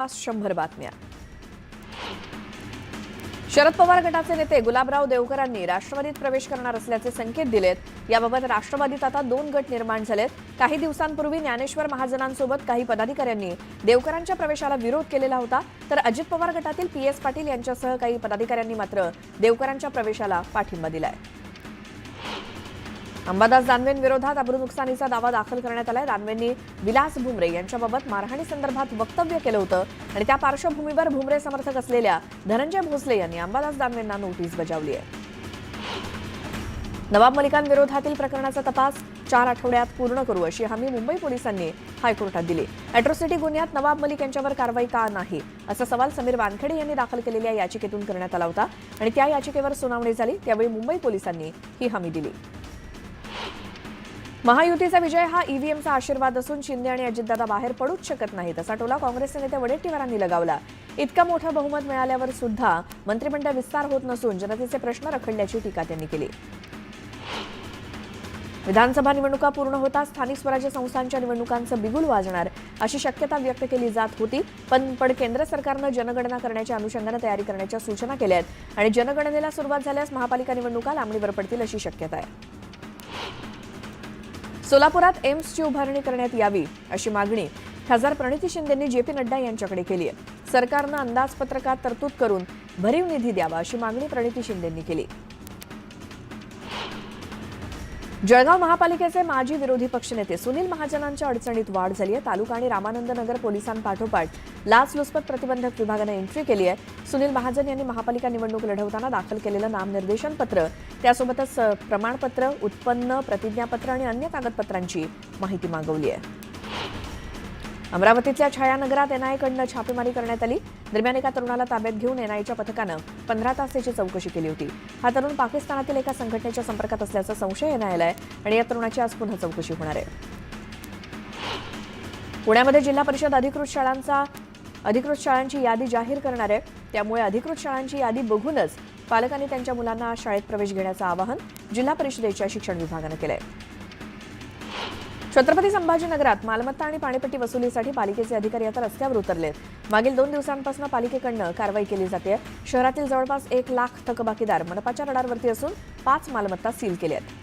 100 बातम्या। शरद पवार गटाचे नेते गुलाबराव देवकरांनी राष्ट्रवादीत प्रवेश करणार असल्याचे संकेत दिलेत। याबाबत राष्ट्रवादीत आता 2 गट निर्माण झालेत। काही दिवसांपूर्वी ज्ञानेश्वर महाजनांसोबत काही पदाधिकाऱ्यांनी देवकरांच्या प्रवेशाला विरोध केलेला होता, तर अजित पवार गटातील PS पाटील यांच्यासह काही पदाधिकाऱ्यांनी मात्र देवकरांच्या प्रवेशाला पाठिंबा दिलाय। अंबादास दानवेंविरोधात अब्रूनुकसानीचा दावा दाखल करण्यात आलाय। दानवेंनी विलास भुमरे यांच्याबाबत मारहाणीसंदर्भात वक्तव्य केलं होतं आणि त्या पार्श्वभूमीवर भुमरे समर्थक असलेल्या धनंजय भोसले यांनी अंबादास दानवेंना नोटीस बजावली आहे। नवाब मलिकांविरोधातील प्रकरणाचा तपास 4 आठवड्यात पूर्ण करू अशी हमी मुंबई पोलिसांनी हायकोर्टात दिली। अॅट्रॉसिटी गुन्ह्यात नवाब मलिक यांच्यावर कारवाई का नाही असा सवाल समीर वानखेडे यांनी दाखल केलेल्या याचिकेतून करण्यात आला होता आणि त्या याचिकेवर सुनावणी झाली त्यावेळी मुंबई पोलिसांनी ही हमी दिली। महायुतीचा विजय हा ईव्हीएमचा आशीर्वाद असून शिंदे आणि अजितदादा बाहेर पडूच शकत नाहीत असा टोला काँग्रेसचे नेते वडेट्टीवारांनी लगावला। इतका मोठा बहुमत मिळाल्यावर सुद्धा मंत्रिमंडळ विस्तार होत नसून जनतेचे प्रश्न रखडल्याची टीका त्यांनी केली। विधानसभा निवडणुका पूर्ण होता स्थानिक स्वराज्य संस्थांच्या निवडणुकांचं बिगुल वाजणार अशी शक्यता व्यक्त केली जात होती, पण केंद्र सरकारनं जनगणना करण्याच्या अनुषंगाने तयारी करण्याच्या सूचना केल्या आहेत आणि जनगणनेला सुरुवात झाल्यास महापालिका निवडणुका लांबणीवर पडतील अशी शक्यता आहे। सोलापुरात एम्सची उभारणी करण्यात यावी अशी मागणी खासदार प्रणिती शिंदेंनी JP नड्डा यांच्याकडे केली आहे। सरकारनं अंदाजपत्रकात तरतूद करून भरीव निधी द्यावा अशी मागणी प्रणिती शिंदेंनी केली। जळगाव महापालिकेचे माजी विरोधी पक्षनेते सुनील महाजनांच्या अडचणीत वाढ झाली आहे। तालुका आणि रामानंद नगर पोलिसांपाठोपाठ लाचलुचपत प्रतिबंधक विभागाने एंट्री केली आहे। सुनील महाजन यांनी महापालिका निवडणूक लढवताना दाखल केलेलं नामनिर्देशन पत्र त्यासोबतच प्रमाणपत्र, उत्पन्न, प्रतिज्ञापत्र आणि अन्य कागदपत्रांची माहिती मागवली आहे। अमरावतीतल्या छायानगरात NIA छापेमारी करण्यात आली। दरम्यान एका तरुणाला ताब्यात घेऊन NIAच्या पथकानं 15 तास त्याची चौकशी केली होती। हा तरुण पाकिस्तानातील एका संघटनेच्या संपर्कात असल्याचा संशय NIAला आहे आणि या तरुणाची आज पुन्हा चौकशी होणार आहे। पुण्यामध्ये जिल्हा परिषद अधिकृत शाळांची यादी जाहीर करणार आहे, त्यामुळे अधिकृत शाळांची यादी बघूनच पालकांनी त्यांच्या मुलांना शाळेत प्रवेश घेण्याचं आवाहन जिल्हा परिषदेच्या शिक्षण विभागानं केलंय। छत्रपती संभाजीनगरात मालमत्ता आणि पाणीपट्टी वसुलीसाठी पालिकेचे अधिकारी आता रस्त्यावर उतरलेत। मागील 2 दिवसांपासून पालिकेकडून कारवाई केली जाते। शहरातील जवळपास 1 लाख थकबाकीदार मनपाच्या रडारवरती असून 5 मालमत्ता सील केल्या आहेत।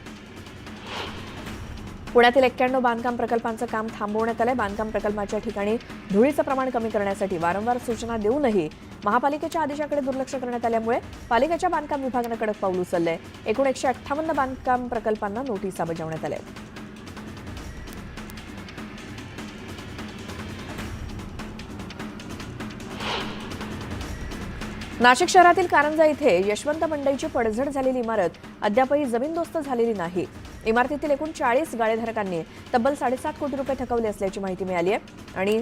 पुण्यातील 91 बांधकाम प्रकल्पांचं काम थांबवण्यात आलंय। बांधकाम प्रकल्पाच्या ठिकाणी धुळीचं प्रमाण कमी करण्यासाठी वारंवार सूचना देऊनही महापालिकेच्या आदेशाकडे दुर्लक्ष करण्यात आल्यामुळे पालिकेच्या बांधकाम विभागानं कडक पाऊल उचललंय। एकूण 158 बांधकाम प्रकल्पांना नोटिसा बजावण्यात आल्या आहेत। नाशिक शहरातील कारंजा इथे यशवंत मंडईची पडझड झालेली इमारत अद्यापही जमीनदोस्त झालेली नाही। इमारतीतील एकूण 40 गाळेधारकांनी तब्बल 7.5 कोटी रुपये थकवले असल्याची माहिती मिळाली आहे आणि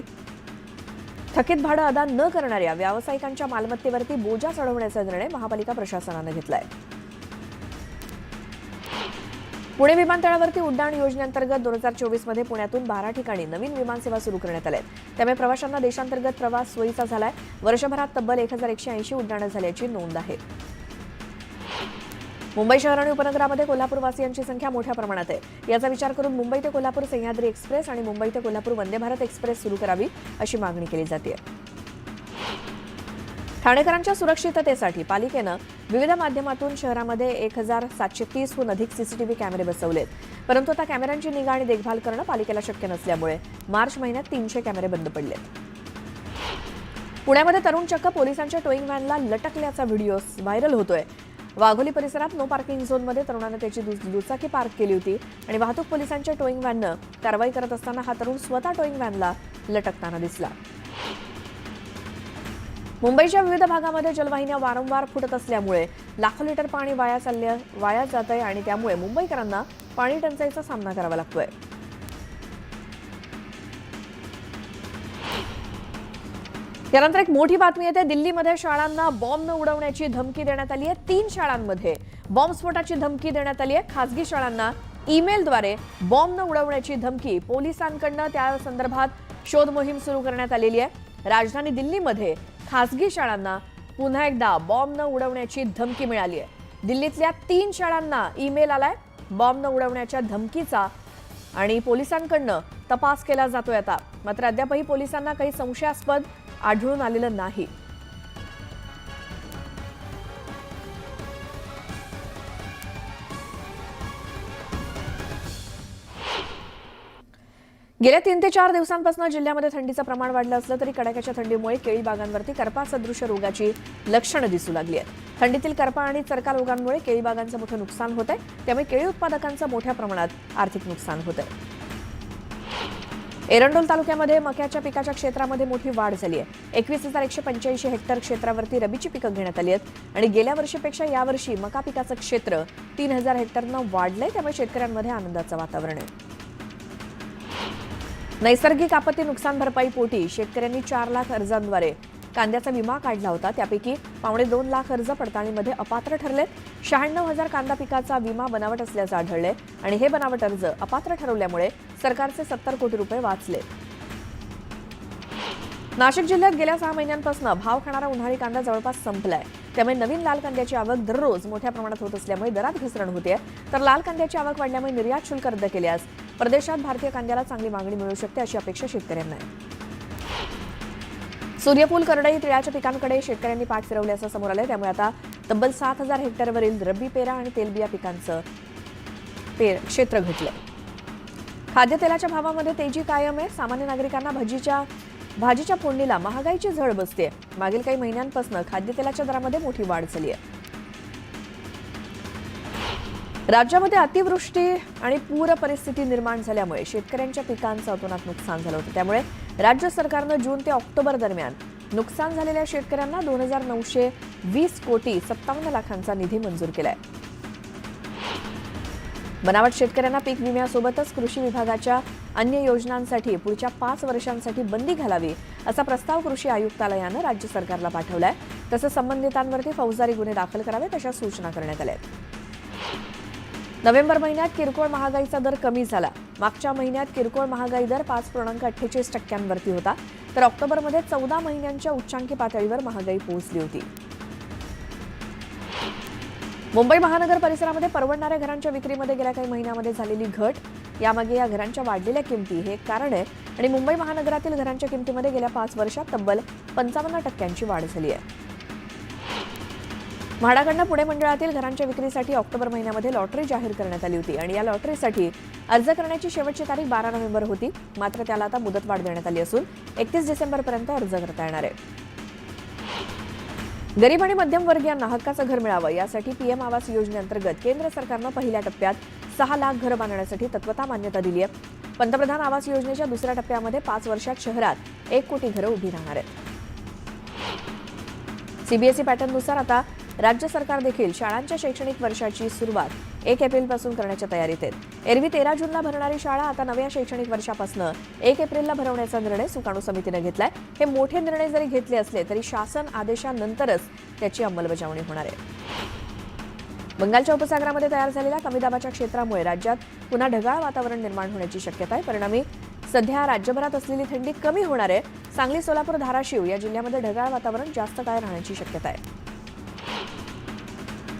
थकीत भाडं अदा न करणाऱ्या व्यावसायिकांच्या मालमत्तेवरती बोजा चढवण्याचा निर्णय महापालिका प्रशासनाने घेतलाय। पुणे विमानतळावरती उड्डाण योजनेअंतर्गत 2024 मध्ये पुण्यातून 12 ठिकाणी नवीन विमानसेवा सुरू करण्यात आल्या आहेत। त्यामुळे प्रवाशांना देशांतर्गत प्रवास सोयीचा झालाय। वर्षभरात तब्बल 1180 उड्डाणं झाल्याची नोंद आहे। मुंबई शहर आणि उपनगरामध्ये कोल्हापूरवासियांची संख्या मोठ्या प्रमाणात आहे। याचा विचार करून मुंबई ते कोल्हापूर सह्याद्री एक्सप्रेस आणि मुंबई ते कोल्हापूर वंदे भारत एक्सप्रेस सुरू करावी अशी मागणी केली जाते। ठाणेकरांच्या सुरक्षिततेसाठी पालिकेनं विविध माध्यमातून शहरामध्ये 1730हून अधिक CCTV कॅमेरे बसवलेत, परंतु आता कॅमेऱ्यांची निगा आणि देखभाल करणं पालिकेला शक्य नसल्यामुळे मार्च महिन्यात 300 कॅमेरे बंद पडलेत। पुण्यामध्ये तरुण चक्क पोलिसांच्या टोईंग व्हॅनला लटकल्याचा व्हिडिओ व्हायरल होतोय। वाघोली परिसरात नो पार्किंग झोनमध्ये तरुणानं त्याची दुचाकी पार्क केली होती आणि वाहतूक पोलिसांच्या टोईंग व्हॅननं कारवाई करत असताना हा तरुण स्वतः टोईंग व्हॅनला लटकताना दिसला। मुंबईच्या विविध भागामध्ये जलवाहिन्या वारंवार फुटत असल्यामुळे लाखो लिटर पाणी वाया जात आहे आणि त्यामुळे मुंबईकरांना पाणी टंचाईचा सामना करावा लागतोय। यानंतर एक मोठी बातमी येते। दिल्लीमध्ये शाळांना बॉम्ब उडवण्याची धमकी देण्यात आली आहे। 3 शाळांमध्ये बॉम्बस्फोटाची धमकी देण्यात आली आहे। खासगी शाळांना ईमेलद्वारे बॉम्ब उडवण्याची धमकी पोलिसांकडून त्या संदर्भात शोध मोहीम सुरू करण्यात आलेली आहे। राजधानी दिल्लीमध्ये खासगी शाळांना पुन्हा एकदा बॉम्ब उडवण्याची धमकी मिळाली आहे। दिल्लीतल्या 3 शाळांना ईमेल आलाय बॉम्ब उडवण्याच्या धमकीचा आणि पोलिसांकडून तपास केला जातोय आता। मात्र अद्यापही पोलिसांना काही संशयास्पद आढळून आलेलं नाही. गेल्या 3 ते 4 दिवसांपासून जिल्ह्यामध्ये थंडीचं प्रमाण वाढलं असलं तरी कडाक्याच्या थंडीमुळे केळी बागांवरती करपासदृश रोगाची लक्षणं दिसू लागली आहेत. थंडीतील करपा आणि चरका रोगांमुळे केळी बागांचं मोठं नुकसान होत आहे. त्यामुळे केळी उत्पादकांचं मोठ्या प्रमाणात आर्थिक नुकसान होत आहे. एरंडोल तालुक्यामध्ये मक्याच्या पिकाच्या क्षेत्रामध्ये मोठी वाढ झाली आहे. 21,185 हेक्टर क्षेत्रावरती रबीची पिकं घेण्यात आली आहेत आणि गेल्या वर्षीपेक्षा यावर्षी मका पिकाचं क्षेत्र 3,000 हेक्टरनं वाढलंय. त्यामुळे शेतकऱ्यांमध्ये आनंदाचं वातावरण आहे. नैसर्गिक आपत्ती नुकसान भरपाई पोटी शेतकऱ्यांनी 4 लाख अर्जांद्वारे कांद्याचा विमा काढला होता. त्यापैकी 2.25 लाख अर्ज पडताळणीमध्ये अपात्र ठरलेत. 96,000 कांदा पिकाचा विमा बनावट असल्याचं आढळलंय आणि हे बनावट अर्ज अपात्र ठरवल्यामुळे सरकारचे 70 कोटी रुपये वाचले. नाशिक जिल्ह्यात गेल्या 6 महिन्यांपासून भाव खाणारा उन्हाळी कांदा जवळपास संपलाय. त्यामुळे नवीन लाल कांद्याची आवक दररोज मोठ्या प्रमाणात होत असल्यामुळे दरात घसरण होते. तर लाल कांद्याची आवक वाढल्यामुळे निर्यात शुल्क रद्द केल्यास परदेशात भारतीय कांद्याला चांगली मागणी मिळू शकते अशी अपेक्षा शेतकऱ्यांना आहे. सूर्यफूल, करडई, तिळाच्या पिकांकडे शेतकऱ्यांनी पाठ फिरवल्याचं समोर आलंय. त्यामुळे आता तब्बल 7,000 हेक्टरवरील रब्बी पेरा आणि तेलबिया पिकांचं क्षेत्र घटलंय. खाद्यतेलाच्या भावामध्ये तेजी कायम आहे. सामान्य नागरिकांना भाजीच्या फोडणीला महागाईची झळ बसते. मागील काही महिन्यांपासून खाद्यतेलाच्या दरामध्ये मोठी वाढ झाली आहे. राज्यामध्ये अतिवृष्टी आणि पूर परिस्थिती निर्माण झाल्यामुळे शेतकऱ्यांच्या पिकांचं अतोनात नुकसान झालं होतं. त्यामुळे राज्य सरकारनं जून ते ऑक्टोबर दरम्यान नुकसान झालेल्या शेतकऱ्यांना 2,920 कोटी 57 लाखांचा निधी मंजूर केलाय. बनावट शेतकऱ्यांना पीक विम्यासोबतच कृषी विभागाच्या अन्य योजनांसाठी पुढच्या 5 वर्षांसाठी बंदी घालावी असा प्रस्ताव कृषी आयुक्तालयानं राज्य सरकारला पाठवलाय. तसंच संबंधितांवरती फौजदारी गुन्हे दाखल करावेत अशा सूचना करण्यात आल्या आहेत. नोव्हेंबर महिन्यात किरकोळ महागाईचा दर कमी झाला. मागच्या महिन्यात किरकोळ महागाई दर 5.48% होता. तर ऑक्टोबरमध्ये 14 महिन्यांच्या उच्चांकी पातळीवर महागाई पोहोचली होती. मुंबई महानगर परिसरामध्ये परवडणाऱ्या घरांच्या विक्रीमध्ये गेल्या काही महिन्यांमध्ये झालेली घट, यामागे या घरांच्या वाढलेल्या किमती हे एक कारण आहे. आणि मुंबई महानगरातील घरांच्या किमतीमध्ये गेल्या 5 वर्षात तब्बल 55% वाढ झाली आहे. म्हाडाकडनं पुणे मंडळातील घरांच्या विक्रीसाठी ऑक्टोबर महिन्यामध्ये लॉटरी जाहीर करण्यात आली होती आणि या लॉटरीसाठी अर्ज करण्याची शेवटची तारीख 12 नोव्हेंबर होती. मात्र त्याला आता मुदतवाढ देण्यात आली असून 31 डिसेंबरपर्यंत अर्ज करता येणार आहे. गरीब आणि मध्यमवर्गीयांना हक्काचं घर मिळावं यासाठी पीएम आवास योजनेअंतर्गत केंद्र सरकारनं पहिल्या टप्प्यात 6 लाख घरं बांधण्यासाठी तत्वता मान्यता दिली आहे. पंतप्रधान आवास योजनेच्या दुसऱ्या टप्प्यामध्ये 5 वर्षात शहरात 1 कोटी घरं उभी राहणार आहेत. सीबीएसई पॅटर्ननुसार आता राज्य सरकार देखील शाळांच्या शैक्षणिक वर्षाची सुरुवात 1 एप्रिलपासून करण्याच्या तयारीत आहेत. एरवी 13 जूनला भरणारी शाळा आता नव्या शैक्षणिक वर्षापासून 1 एप्रिलला भरवण्याचा निर्णय सुकाणू समितीनं घेतलाय. हे मोठे निर्णय जरी घेतले असले तरी शासन आदेशानंतरच त्याची अंमलबजावणी होणार आहे. बंगालच्या उपसागरामध्ये तयार झालेल्या कमी दाबाच्या क्षेत्रामुळे राज्यात पुन्हा ढगाळ वातावरण निर्माण होण्याची शक्यता आहे. परिणामी सध्या राज्यभरात असलेली थंडी कमी होणार आहे. सांगली, सोलापूर, धाराशिव या जिल्ह्यामध्ये ढगाळ वातावरण जास्त काळ राहण्याची शक्यता आहे.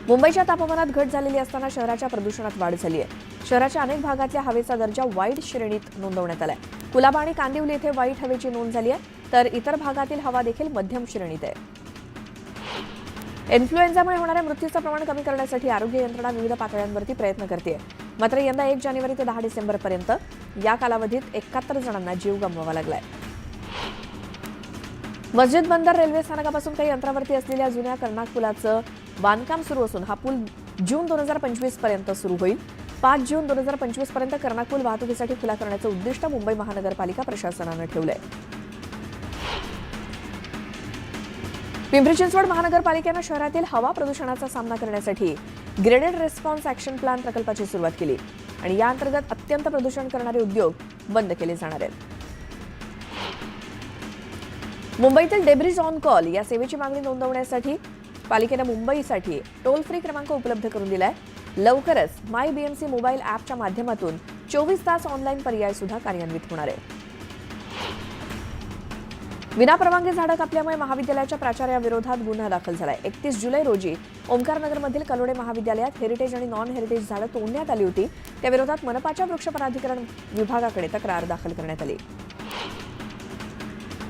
मुंबईच्या तापमानात घट झालेली असताना शहराच्या प्रदूषणात वाढ झाली आहे. शहराच्या अनेक भागातल्या हवेचा दर्जा वाईट श्रेणीत नोंदवण्यात आलाय. कुलाबा आणि कांदिवली इथे वाईट हवेची नोंद झाली आहे, तर इतर भागातील हवा देखील मध्यम श्रेणीत आहे. इन्फ्लुएन्झामुळे होणाऱ्या मृत्यूचं प्रमाण कमी करण्यासाठी आरोग्य यंत्रणा विविध पातळ्यांवरती प्रयत्न करते. मात्र यंदा 1 जानेवारी ते 10 डिसेंबरपर्यंत या कालावधीत 71 जणांना जीव गमवावा लागलाय. मस्जिद बंदर रेल्वे स्थानकापासून काही अंतरावरती असलेल्या जुन्या कर्नाक पुलाचं बांधकाम सुरू असून हा पूल जून 2025 पर्यंत सुरू होईल. 5 जून 2025 पर्यंत कर्नाक पूल वाहतुकीसाठी खुला करण्याचं उद्दिष्ट मुंबई महानगरपालिका प्रशासनानं ठेवलंय. पिंपरी चिंचवड महानगरपालिकेनं शहरातील हवा प्रदूषणाचा सामना करण्यासाठी ग्रेडेड रिस्पॉन्स ॲक्शन प्लॅन प्रकल्पाची सुरुवात केली आणि या अंतर्गत अत्यंत प्रदूषण करणारे उद्योग बंद केले जाणार आहेत. मुंबईतील डेब्रिज ऑन कॉल या सेवेची मागणी नोंदवण्यासाठी पालिकेनं मुंबईसाठी टोल फ्री क्रमांक उपलब्ध करून दिलाय. लवकरच माय बीएमसी मोबाईल ॲपच्या माध्यमातून 24 तास ऑनलाईन पर्याय सुद्धा कार्यान्वित होणार आहे. विनापरवानगी झाडं कापल्यामुळे महाविद्यालयाच्या प्राचार्याविरोधात गुन्हा दाखल झालाय. 31 जुलै रोजी ओंकारनगरमधील कलोडे महाविद्यालयात हेरिटेज आणि नॉन हेरिटेज झाडं तोडण्यात आली होती. त्याविरोधात मनपाच्या वृक्ष प्राधिकरण विभागाकडे तक्रार दाखल करण्यात आली.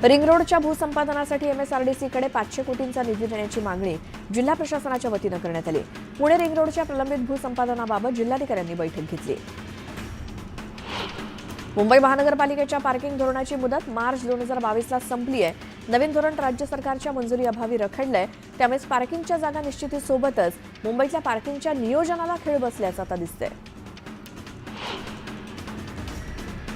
रिंग रोडच्या भूसंपादनासाठी एमएसआरडीसीकडे 500 कोटींचा निधी देण्याची मागणी जिल्हा प्रशासनाच्या वतीनं करण्यात आली. पुणे रिंग रोडच्या प्रलंबित भूसंपादनाबाबत जिल्हाधिकाऱ्यांनी बैठक घेतली. मुंबई महानगरपालिकेच्या पार्किंग धोरणाची मुदत मार्च 2022ला संपली आहे. नवीन धोरण राज्य सरकारच्या मंजुरी अभावी रखडलंय. त्यामुळे पार्किंगच्या जागा निश्चितीसोबतच मुंबईतल्या पार्किंगच्या नियोजनाला खीळ बसल्याचं आता दिसतंय.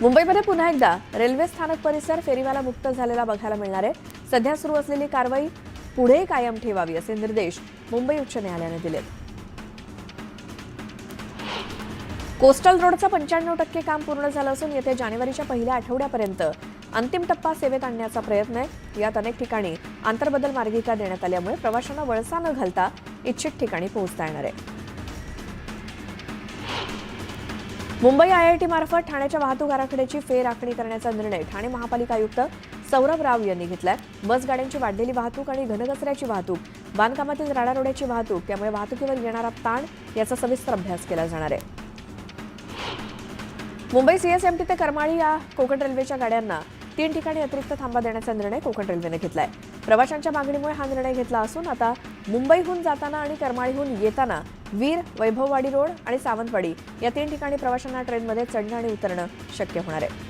मुंबईमध्ये पुन्हा एकदा रेल्वे स्थानक परिसर फेरीवाला मुक्त झालेला बघायला मिळणार आहे. सध्या सुरू असलेली कारवाई पुढे कायम ठेवावी असे निर्देश मुंबई उच्च न्यायालयाने दिलेत. कोस्टल रोडचं 95% काम पूर्ण झालं असून येत्या जानेवारीच्या पहिल्या आठवड्यापर्यंत अंतिम टप्पा सेवेत आणण्याचा प्रयत्न आहे. यात अनेक ठिकाणी आंतरबदल मार्गिका देण्यात आल्यामुळे प्रवाशांना वळसा न घालता इच्छित ठिकाणी पोहोचता येणार आहे. मुंबई आयआयटी मार्फत ठाण्याच्या वाहतूक आराखड्याची फेर आखणी करण्याचा निर्णय ठाणे महापालिका आयुक्त सौरभ राव यांनी घेतलाय. बस गाड्यांची वाढलेली वाहतूक आणि घनकचऱ्याची वाहतूक, बांधकामातील राडारोड्याची वाहतूक, त्यामुळे वाहतुकीवर येणारा ताण याचा सविस्तर अभ्यास केला जाणार आहे. मुंबई सीएसएमटी ते करमाळी या कोकण रेल्वेच्या गाड्यांना 3 ठिकाणी अतिरिक्त थांबा देण्याचा निर्णय कोकण रेल्वेने घेतलाय. प्रवाशांच्या मागणीमुळे हा निर्णय घेतला असून आता मुंबईहून जाताना आणि करमाळीहून येताना वीर, वैभववाडी रोड आणि सावंतवाडी या 3 ठिकाणी प्रवाशांना ट्रेनमध्ये चढणं आणि उतरणं शक्य होणार आहे.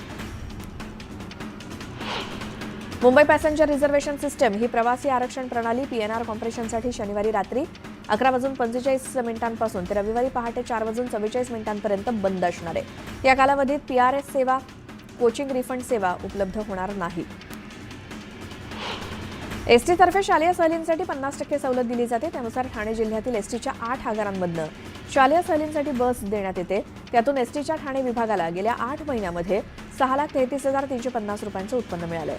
मुंबई पॅसेंजर रिझर्वेशन सिस्टम ही प्रवासी आरक्षण प्रणाली पीएनआर कॉम्प्रेशनसाठी शनिवारी रात्री 11:45 ते रविवारी पहाटे 4:44 बंद असणार आहे. या कालावधीत पीआरएस सेवा, कोचिंग रिफंड सेवा उपलब्ध होणार नाही. एसटीतर्फे शालेय सहलींसाठी 50% सवलत दिली जाते. त्यानुसार ठाणे जिल्ह्यातील एसटीच्या 8 आगारांमधनं शालेय सहलींसाठी बस देण्यात येते. त्यातून एसटीच्या ठाणे विभागाला गेल्या 8 महिन्यामध्ये 6,33,350 रुपयांचं उत्पन्न मिळालंय.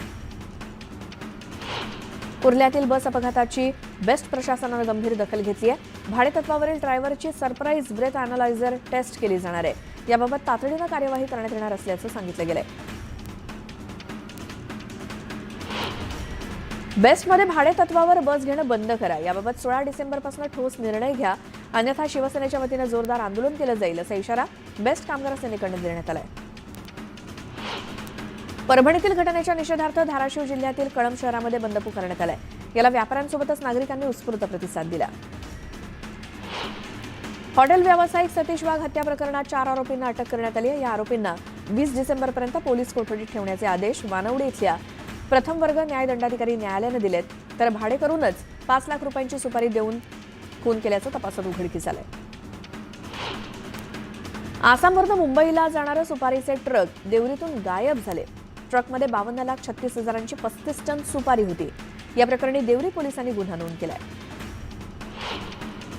कुर्ल्यातील बस अपघाताची बेस्ट प्रशासनानं गंभीर दखल घेतली आहे. भाडेतत्वावरील ड्रायव्हरची सरप्राईज ब्रेथ अॅनालायझर टेस्ट केली जाणार आहे. याबाबत तातडीनं कार्यवाही करण्यात येणार असल्याचं सांगितलं गेलंय. बेस्टमध्ये भाडेतत्वावर बस घेणं बंद करा. याबाबत 16 डिसेंबरपासून ठोस निर्णय घ्या, अन्यथा शिवसेनेच्या वतीनं जोरदार आंदोलन केलं जाईल असा इशारा बेस्ट कामगार सेनेकडून देण्यात आलाय. परभणीतील घटनेच्या निषेधार्थ धाराशिव जिल्ह्यातील कळंब शहरामध्ये बंद पुकारण्यात आलाय. याला व्यापाऱ्यांसोबतच नागरिकांनी उत्स्फूर्त प्रतिसाद दिला. हॉटेल व्यावसायिक सतीश वाघ हत्या प्रकरणात 4 आरोपींना अटक करण्यात आली आहे. या आरोपींना 20 डिसेंबरपर्यंत पोलीस कोठडीत ठेवण्याचे आदेश वानवडे इथल्या प्रथम वर्ग न्यायदंडाधिकारी न्यायालयानं दिलेत. तर भाडेकरूनच 5 लाख रुपयांची सुपारी देऊन खून केल्याचं तपासात उघडकीस आलंय. आसामवरून मुंबईला जाणारे सुपारीचे ट्रक देवरीतून गायब झाले. ट्रकमध्ये 52,36,000ची 35 टन सुपारी होती. या प्रकरणी देवरी पोलिसांनी गुन्हा नोंद केलाय.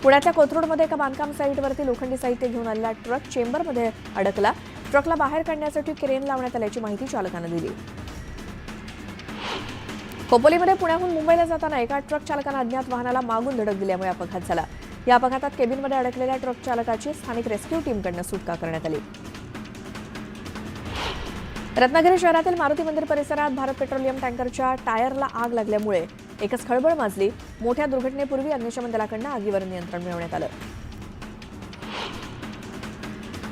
पुण्यातल्या कोथरूडमध्ये एका बांधकाम साईटवरती लोखंडी साहित्य घेऊन आलेला ट्रक चेंबरमध्ये अडकला. ट्रकला बाहेर काढण्यासाठी क्रेन लावण्यात आल्याची माहिती चालकानं दिली. खोपोलीमध्ये पुण्याहून मुंबईला जाताना एका ट्रक चालकानं अज्ञात वाहनाला मागून धडक दिल्यामुळे अपघात झाला. या अपघातात केबिनमध्ये अडकलेल्या ट्रक चालकाची स्थानिक रेस्क्यू टीमकडून सुटका करण्यात आली. रत्नागिरी शहरातील मारुती मंदिर परिसरात भारत पेट्रोलियम टँकरच्या टायरला आग लागल्यामुळे एकच खळबळ माजली. मोठ्या दुर्घटनेपूर्वी अग्निशमन दलाकडून आगीवर नियंत्रण मिळवण्यात आलं.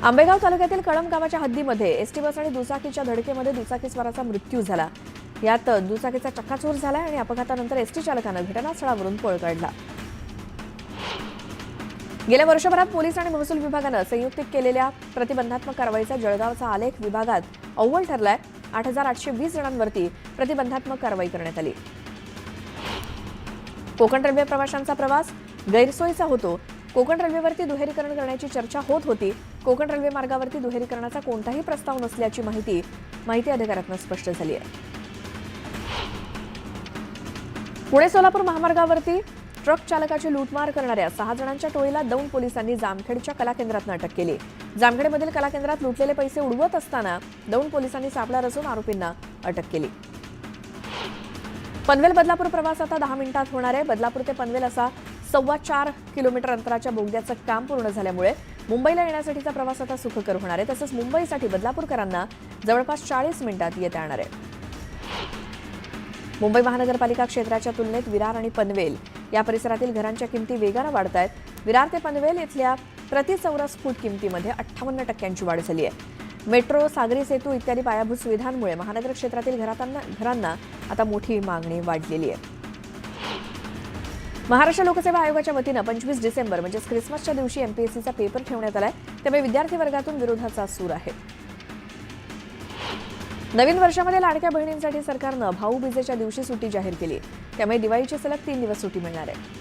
आंबेगाव तालुक्यातील कळंब गावाच्या हद्दीमध्ये एसटी बस आणि दुचाकीच्या धडकेमध्ये दुचाकीस्वाराचा मृत्यू झाला. यात दुचाकीचा चक्काचूर झाला आणि अपघातानंतर एसटी चालकानं घटनास्थळावरून पळ काढला. गेल्या वर्षभरात पोलीस आणि महसूल विभागानं संयुक्तिक केलेल्या प्रतिबंधात्मक कारवाईचा जळगावचा आलेख विभागात अव्वल ठरलाय. 8,820 जणांवरती प्रतिबंधात्मक कारवाई करण्यात आली. कोकण रेल्वे प्रवाशांचा प्रवास गैरसोयीचा होतो. कोकण रेल्वेवरती दुहेरीकरण करण्याची चर्चा होत होती. कोकण रेल्वे मार्गावरती दुहेरीकरणाचा कोणताही प्रस्ताव नसल्याची माहिती अधिकाऱ्यांना स्पष्ट झाली आहे. पुणे सोलापूर महामार्गावरती ट्रक चालकाची लूटमार करणाऱ्या 6 जणांच्या टोळीला दौंड पोलिसांनी जामखेडच्या कला केंद्रातून अटक केली. जामखेडमधील कला केंद्रात लुटलेले पैसे उडवत असताना दौंड पोलिसांनी सापळा रचून आरोपींना अटक केली. पनवेल बदलापूर प्रवास आता 10 मिनिटात होणार आहे. बदलापूर ते पनवेल असा 4.25 किलोमीटर अंतराच्या बोगद्याचं काम पूर्ण झाल्यामुळे मुंबईला येण्यासाठीचा प्रवास आता सुखकर होणार आहे. तसंच मुंबईसाठी बदलापूरकरांना जवळपास 40 मिनिटात येता येणार आहे. मुंबई महानगरपालिका क्षेत्राच्या तुलनेत विरार आणि पनवेल या परिसरातील घरांच्या किमती वेगानं वाढत आहेत. विरार ते पनवेल इथल्या प्रति चौरस फूट किमतीमध्ये 58% वाढ झाली आहे. मेट्रो, सागरी सेतू इत्यादी पायाभूत सुविधांमुळे महानगर क्षेत्रातील घरांना आता मोठी मागणी वाढलेली आहे. महाराष्ट्र लोकसेवा आयोगाच्या वतीनं 25 डिसेंबर म्हणजेच ख्रिसमसच्या दिवशी एमपीएससीचा पेपर ठेवण्यात आलाय. त्यामुळे विद्यार्थी वर्गातून विरोधाचा सूर आहे. नवीन वर्षामध्ये लाडक्या बहिणींसाठी सरकारनं भाऊबीजेच्या दिवशी सुट्टी जाहीर केली. त्यामुळे दिवाळीची सलग 3 दिवस सुट्टी मिळणार आहे.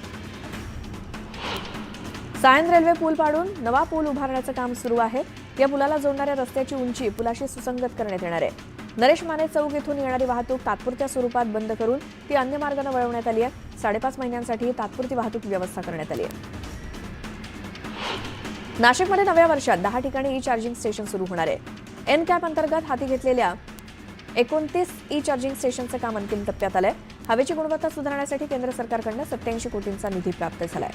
सायन रेल्वे पूल पाडून नवा पूल उभारण्याचं काम सुरू आहे. या पुलाला जोडणाऱ्या रस्त्याची उंची पुलाशी सुसंगत करण्यात येणार आहे. नरेश माने चौक येथून येणारी वाहतूक तात्पुरत्या स्वरूपात बंद करून ती अन्य मार्गाने वळवण्यात आली आहे. 5.5 महिन्यांसाठी तात्पुरती वाहतूक व्यवस्था करण्यात आली आहे. नाशिकमध्ये नव्या वर्षात 10 ठिकाणी चार्जिंग स्टेशन सुरू होणार आहे. एन कॅप अंतर्गत हाती घेतलेल्या 29 चार्जिंग स्टेशनचं काम अंतिम टप्प्यात आलंय. हवेची गुणवत्ता सुधारण्यासाठी केंद्र सरकारकडून 87 कोटींचा निधी प्राप्त झालाय.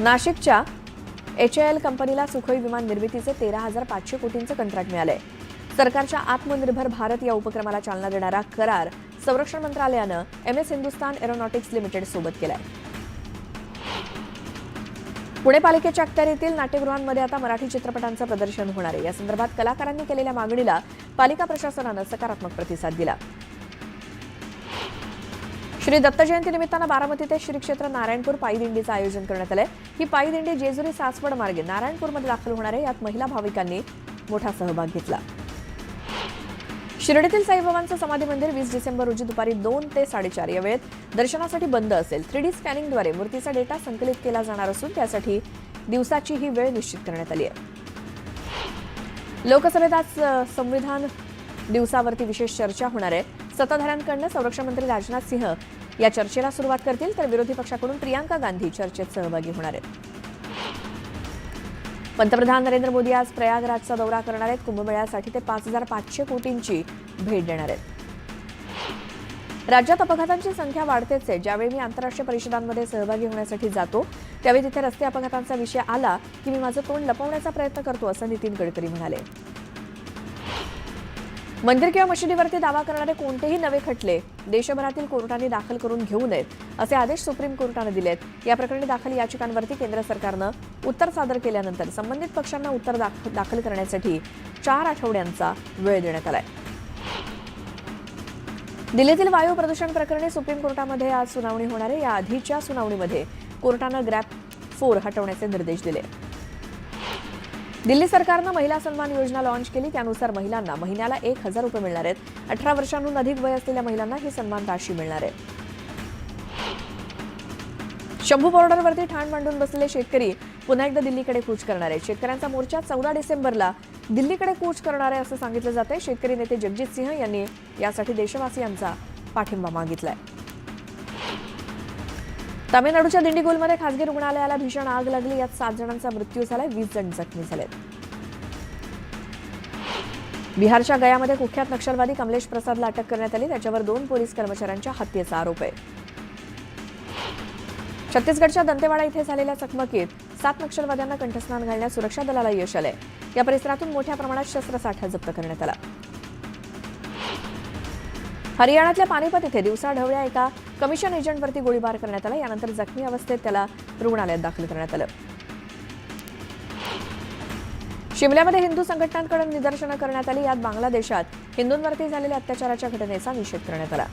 नाशिकच्या HAL कंपनीला सुखोई विमान निर्मितीचे 13,500 कोटींचं कंत्राट मिळालंय. सरकारच्या आत्मनिर्भर भारत या उपक्रमाला चालना देणारा करार संरक्षण मंत्रालयानं MS हिंदुस्तान एरोनॉटिक्स लिमिटेड सोबत केलाय. पुणे पालिकेच्या अखत्यारीतील नाट्यगृहांमध्ये आता मराठी चित्रपटांचं प्रदर्शन होणार आहे. या संदर्भात कलाकारांनी केलेल्या मागणीला पालिका प्रशासनानं सकारात्मक प्रतिसाद दिला. श्री दत्त जयंती निमित्तानं बारामती ते श्री क्षेत्र नारायणपूर पायी दिंडीचं आयोजन करण्यात आलंय. ही पायी दिंडी जेजुरी सासवड मार्गे नारायणपूरमध्ये दाखल होणार आहे. यात महिला भाविकांनी मोठा सहभाग घेतला. शिर्डीतील साईबाबांचं समाधी मंदिर 20 डिसेंबर रोजी दुपारी 2 ते 4:30 या वेळेत दर्शनासाठी बंद असेल. 3D स्कॅनिंगद्वारे मूर्तीचा डेटा संकलित केला जाणार असून त्यासाठी दिवसाची ही वेळ निश्चित करण्यात आली आहे. लोकसभेत आज संविधान दिवसावरती विशेष चर्चा होणार आहे. सत्ताधाऱ्यांकडून संरक्षण मंत्री राजनाथ सिंह या चर्चेला सुरुवात करतील, तर विरोधी पक्षाकडून प्रियांका गांधी चर्चेत सहभागी होणार आहेत. पंतप्रधान नरेंद्र मोदी आज प्रयागराजचा दौरा करणार आहेत. कुंभमेळ्यासाठी ते 5,500 कोटींची भेट देणार आहेत. राज्यात अपघातांची संख्या वाढतेच आहे. ज्यावेळी मी आंतरराष्ट्रीय परिषदांमध्ये सहभागी होण्यासाठी जातो त्यावेळी तिथे रस्ते अपघातांचा विषय आला की मी माझं तोंड लपवण्याचा प्रयत्न करतो, असं नितीन गडकरी म्हणाले. मंदिर किंवा मशिदीवरती दावा करणारे कोणतेही नवे खटले देशभरातील कोर्टाने दाखल करून घेऊ नयेत, असे आदेश सुप्रीम कोर्टाने दिलेत. या प्रकरणी दाखल याचिकांवरती केंद्र सरकारनं उत्तर सादर केल्यानंतर संबंधित पक्षांना उत्तर दाखल करण्यासाठी 4 आठवड्यांचा वेळ देण्यात आलाय. दिल्लीतील वायू प्रदूषण प्रकरणी सुप्रीम कोर्टामध्ये आज सुनावणी होणार आहे. या आधीच्या सुनावणीमध्ये कोर्टानं ग्रॅप 4 हटवण्याचे निर्देश दिले. दिल्ली सरकारनं महिला सन्मान योजना लॉन्च केली. त्यानुसार महिलांना महिन्याला 1,000 रुपये मिळणार आहेत. 18 वर्षांहून अधिक वय असलेल्या महिलांना ही सन्मान राशी मिळणार आहे. शंभू बॉर्डरवरती ठाण मांडून बसलेले शेतकरी पुन्हा एकदा दिल्लीकडे कूच करणार आहेत. शेतकऱ्यांचा मोर्चा 14 डिसेंबरला दिल्लीकडे कूच करणार आहे असं सांगितलं जात आहे. शेतकरी नेते जगजित सिंह यांनी यासाठी देशवासियांचा पाठिंबा मागितलाय. तामिळनाडूच्या दिंडीगुलमध्ये खासगी रुग्णालयाला भीषण आग लागली. यात 7 जणांचा मृत्यू झालाय, 20 जण जखमी झालेत. बिहारच्या गयामध्ये कुख्यात नक्षलवादी कमलेश प्रसादला अटक करण्यात आली. त्याच्यावर 2 पोलीस कर्मचाऱ्यांच्या हत्येचा आरोप आहे. छत्तीसगडच्या दंतेवाडा इथे झालेल्या चकमकीत 7 नक्षलवाद्यांना कंठस्नान घालण्यात सुरक्षा दलाला यश आलंय. या परिसरातून मोठ्या प्रमाणात शस्त्रसाठा जप्त करण्यात आला. हरियाणातल्या पानिपत इथे दिवसाढवळ्या एका कमिशन एजंटवरती गोळीबार करण्यात आला. यानंतर जखमी अवस्थेत त्याला रुग्णालयात दाखल करण्यात आलं. शिमल्यामध्ये हिंदू संघटनांकडून निदर्शनं करण्यात आली. यात बांगलादेशात हिंदूंवरती झालेल्या अत्याचाराच्या घटनेचा निषेध करण्यात आला.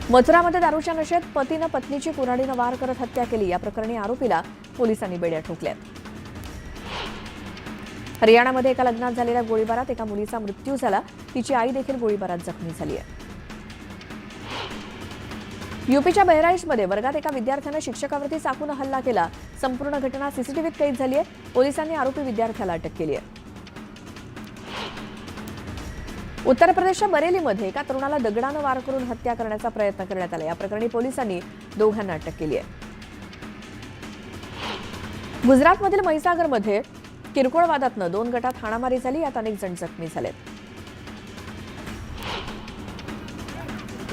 मथुरामध्ये दारूच्या नशेत पतीनं पत्नीची कुऱ्हाडीनं वार करत हत्या केली. या प्रकरणी आरोपीला पोलिसांनी बेड्या ठोकल्यात. हरियाणामध्ये एका लग्नात झालेल्या गोळीबारात एका मुलीचा मृत्यू झाला. तिची आई देखील गोळीबारात जखमी झाली आहे. यूपीच्या बहराईचमध्ये वर्गात एका विद्यार्थ्यानं शिक्षकावरती चाकून हल्ला केला. संपूर्ण घटना सीसीटीव्हीत कैद झाली आहे. पोलिसांनी आरोपी विद्यार्थ्याला अटक केली आहे. उत्तर प्रदेशच्या बरेलीमध्ये एका तरुणाला दगडानं वार करून हत्या करण्याचा प्रयत्न करण्यात आला. या प्रकरणी पोलिसांनी दोघांना अटक केली आहे. गुजरातमधील म्हैसागरमध्ये किरकोळ वादातनं 2 गटात हाणामारी झाली. यात अनेक जण जखमी झालेत.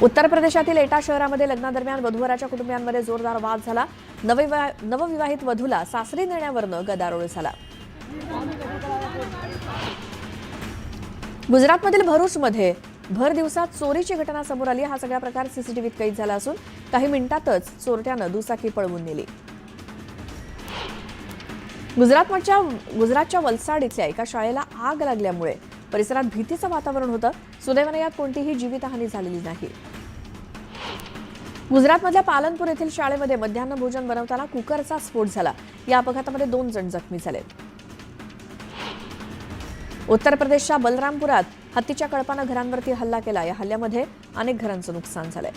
उत्तर प्रदेशातील एटा शहरामध्ये लग्नादरम्यान वधूवराच्या कुटुंबियांमध्ये जोरदार वाद झाला. नवविवाहित वधूला सासरी नेण्यावरनं गदारोळ झाला. गुजरातमधील भरूचमध्ये भर दिवसात चोरीची घटना समोर आली. हा सगळा प्रकार सीसीटीव्हीत कैद झाला असून काही मिनिटातच चोरट्यानं दुचाकी पळवून नेली. गुजरातच्या वलसाड इथल्या एका शाळेला आग लागल्यामुळे परिसरात भीतीचं वातावरण होतं. सुदैवाने यात कोणतीही जीवितहानी झालेली नाही. गुजरातमधल्या पालनपूर येथील शाळेमध्ये मध्यान्ह भोजन बनवताना कुकरचा स्फोट झाला. या अपघातामध्ये 2 जण जखमी झालेत. उत्तर प्रदेशच्या बलरामपुरात हत्तीच्या कळपानं घरांवरती हल्ला केला. या हल्ल्यामध्ये अनेक घरांचं नुकसान झालंय.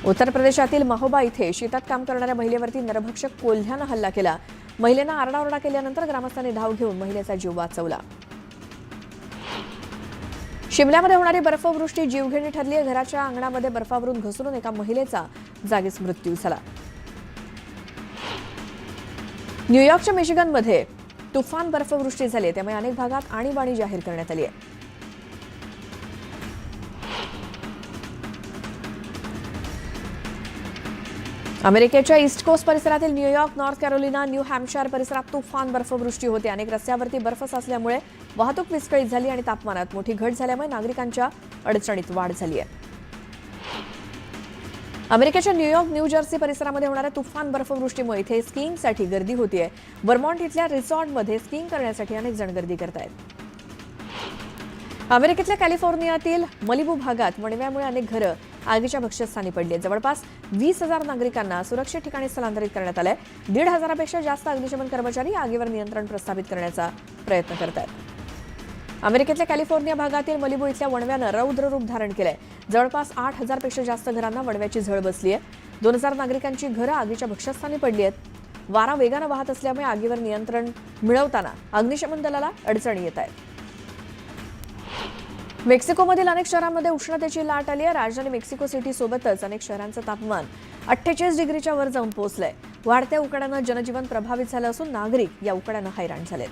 उत्तर प्रदेशातील महोबा इथे शेतात काम करणाऱ्या महिलेवरती नरभक्षक कोल्ह्यानं हल्ला केला. महिलेनं आरडाओरडा केल्यानंतर ग्रामस्थांनी धाव घेऊन महिलेचा जीव वाचवला. शिमल्यामध्ये होणारी बर्फवृष्टी जीवघेणी ठरली आहे. घराच्या अंगणामध्ये बर्फावरून घसरून एका महिलेचा जागीच मृत्यू झाला. न्यूयॉर्कच्या मिशिगनमध्ये तुफान बर्फवृष्टी झाली, त्यामुळे अनेक भागात आणीबाणी जाहीर करण्यात आली आहे. अमेरिकेच्या ईस्ट कोस्ट परिसरातील New York, north Carolina, new Hampshire परिसरात तुफान बर्फवृष्टी होते. अनेक रस्त्यावरती बर्फ साचल्यामुळे वाहतूक विस्कळीत झाली आणि तापमानात मोठी घट झाल्यामुळे नागरिकांच्या अडचणीत वाढ झाली आहे. अमेरिकेच्या न्यूयॉर्क, न्यू जर्सी परिसरामध्ये होणाऱ्या तुफान बर्फवृष्टीमुळे इथे स्कीइंगसाठी गर्दी होतीये. वर्मॉन्ट इथल्या रिसॉर्टमध्ये स्कीइंग करण्यासाठी अनेक जण गर्दी करतायत. अमेरिकेतल्या कॅलिफोर्नियातील मलिबू भागात वणव्यामुळे अनेक घरं आगीच्या भक्ष्यस्थानी पडली आहेत. जवळपास 20,000 नागरिकांना सुरक्षित ठिकाणी स्थलांतरित करण्यात आलंय. 1,500पेक्षा जास्त अग्निशमन कर्मचारी आगीवर नियंत्रण प्रस्थापित करण्याचा प्रयत्न करत आहेत. अमेरिकेतल्या कॅलिफोर्निया भागातील मलिबू इथल्या वणव्यानं रौद्र रूप धारण केलंय. जवळपास 8,000पेक्षा जास्त घरांना वणव्याची झळ बसली आहे. 2,000 नागरिकांची घरं आगीच्या भक्ष्यस्थानी पडली आहेत. वारा वेगानं वाहत असल्यामुळे आगीवर नियंत्रण मिळवताना अग्निशमन दलाला अडचणी येत आहेत. मेक्सिकोमधील अनेक शहरांमध्ये उष्णतेची लाट आली आहे. राजधानी मेक्सिको सिटी सोबतच अनेक शहरांचं तापमान 48 डिग्रीच्या वर जाऊन पोहोचलंय. वाढत्या उकाड्यानं जनजीवन प्रभावित झालं असून नागरिक या उकाड्यानं हैराण झालेत.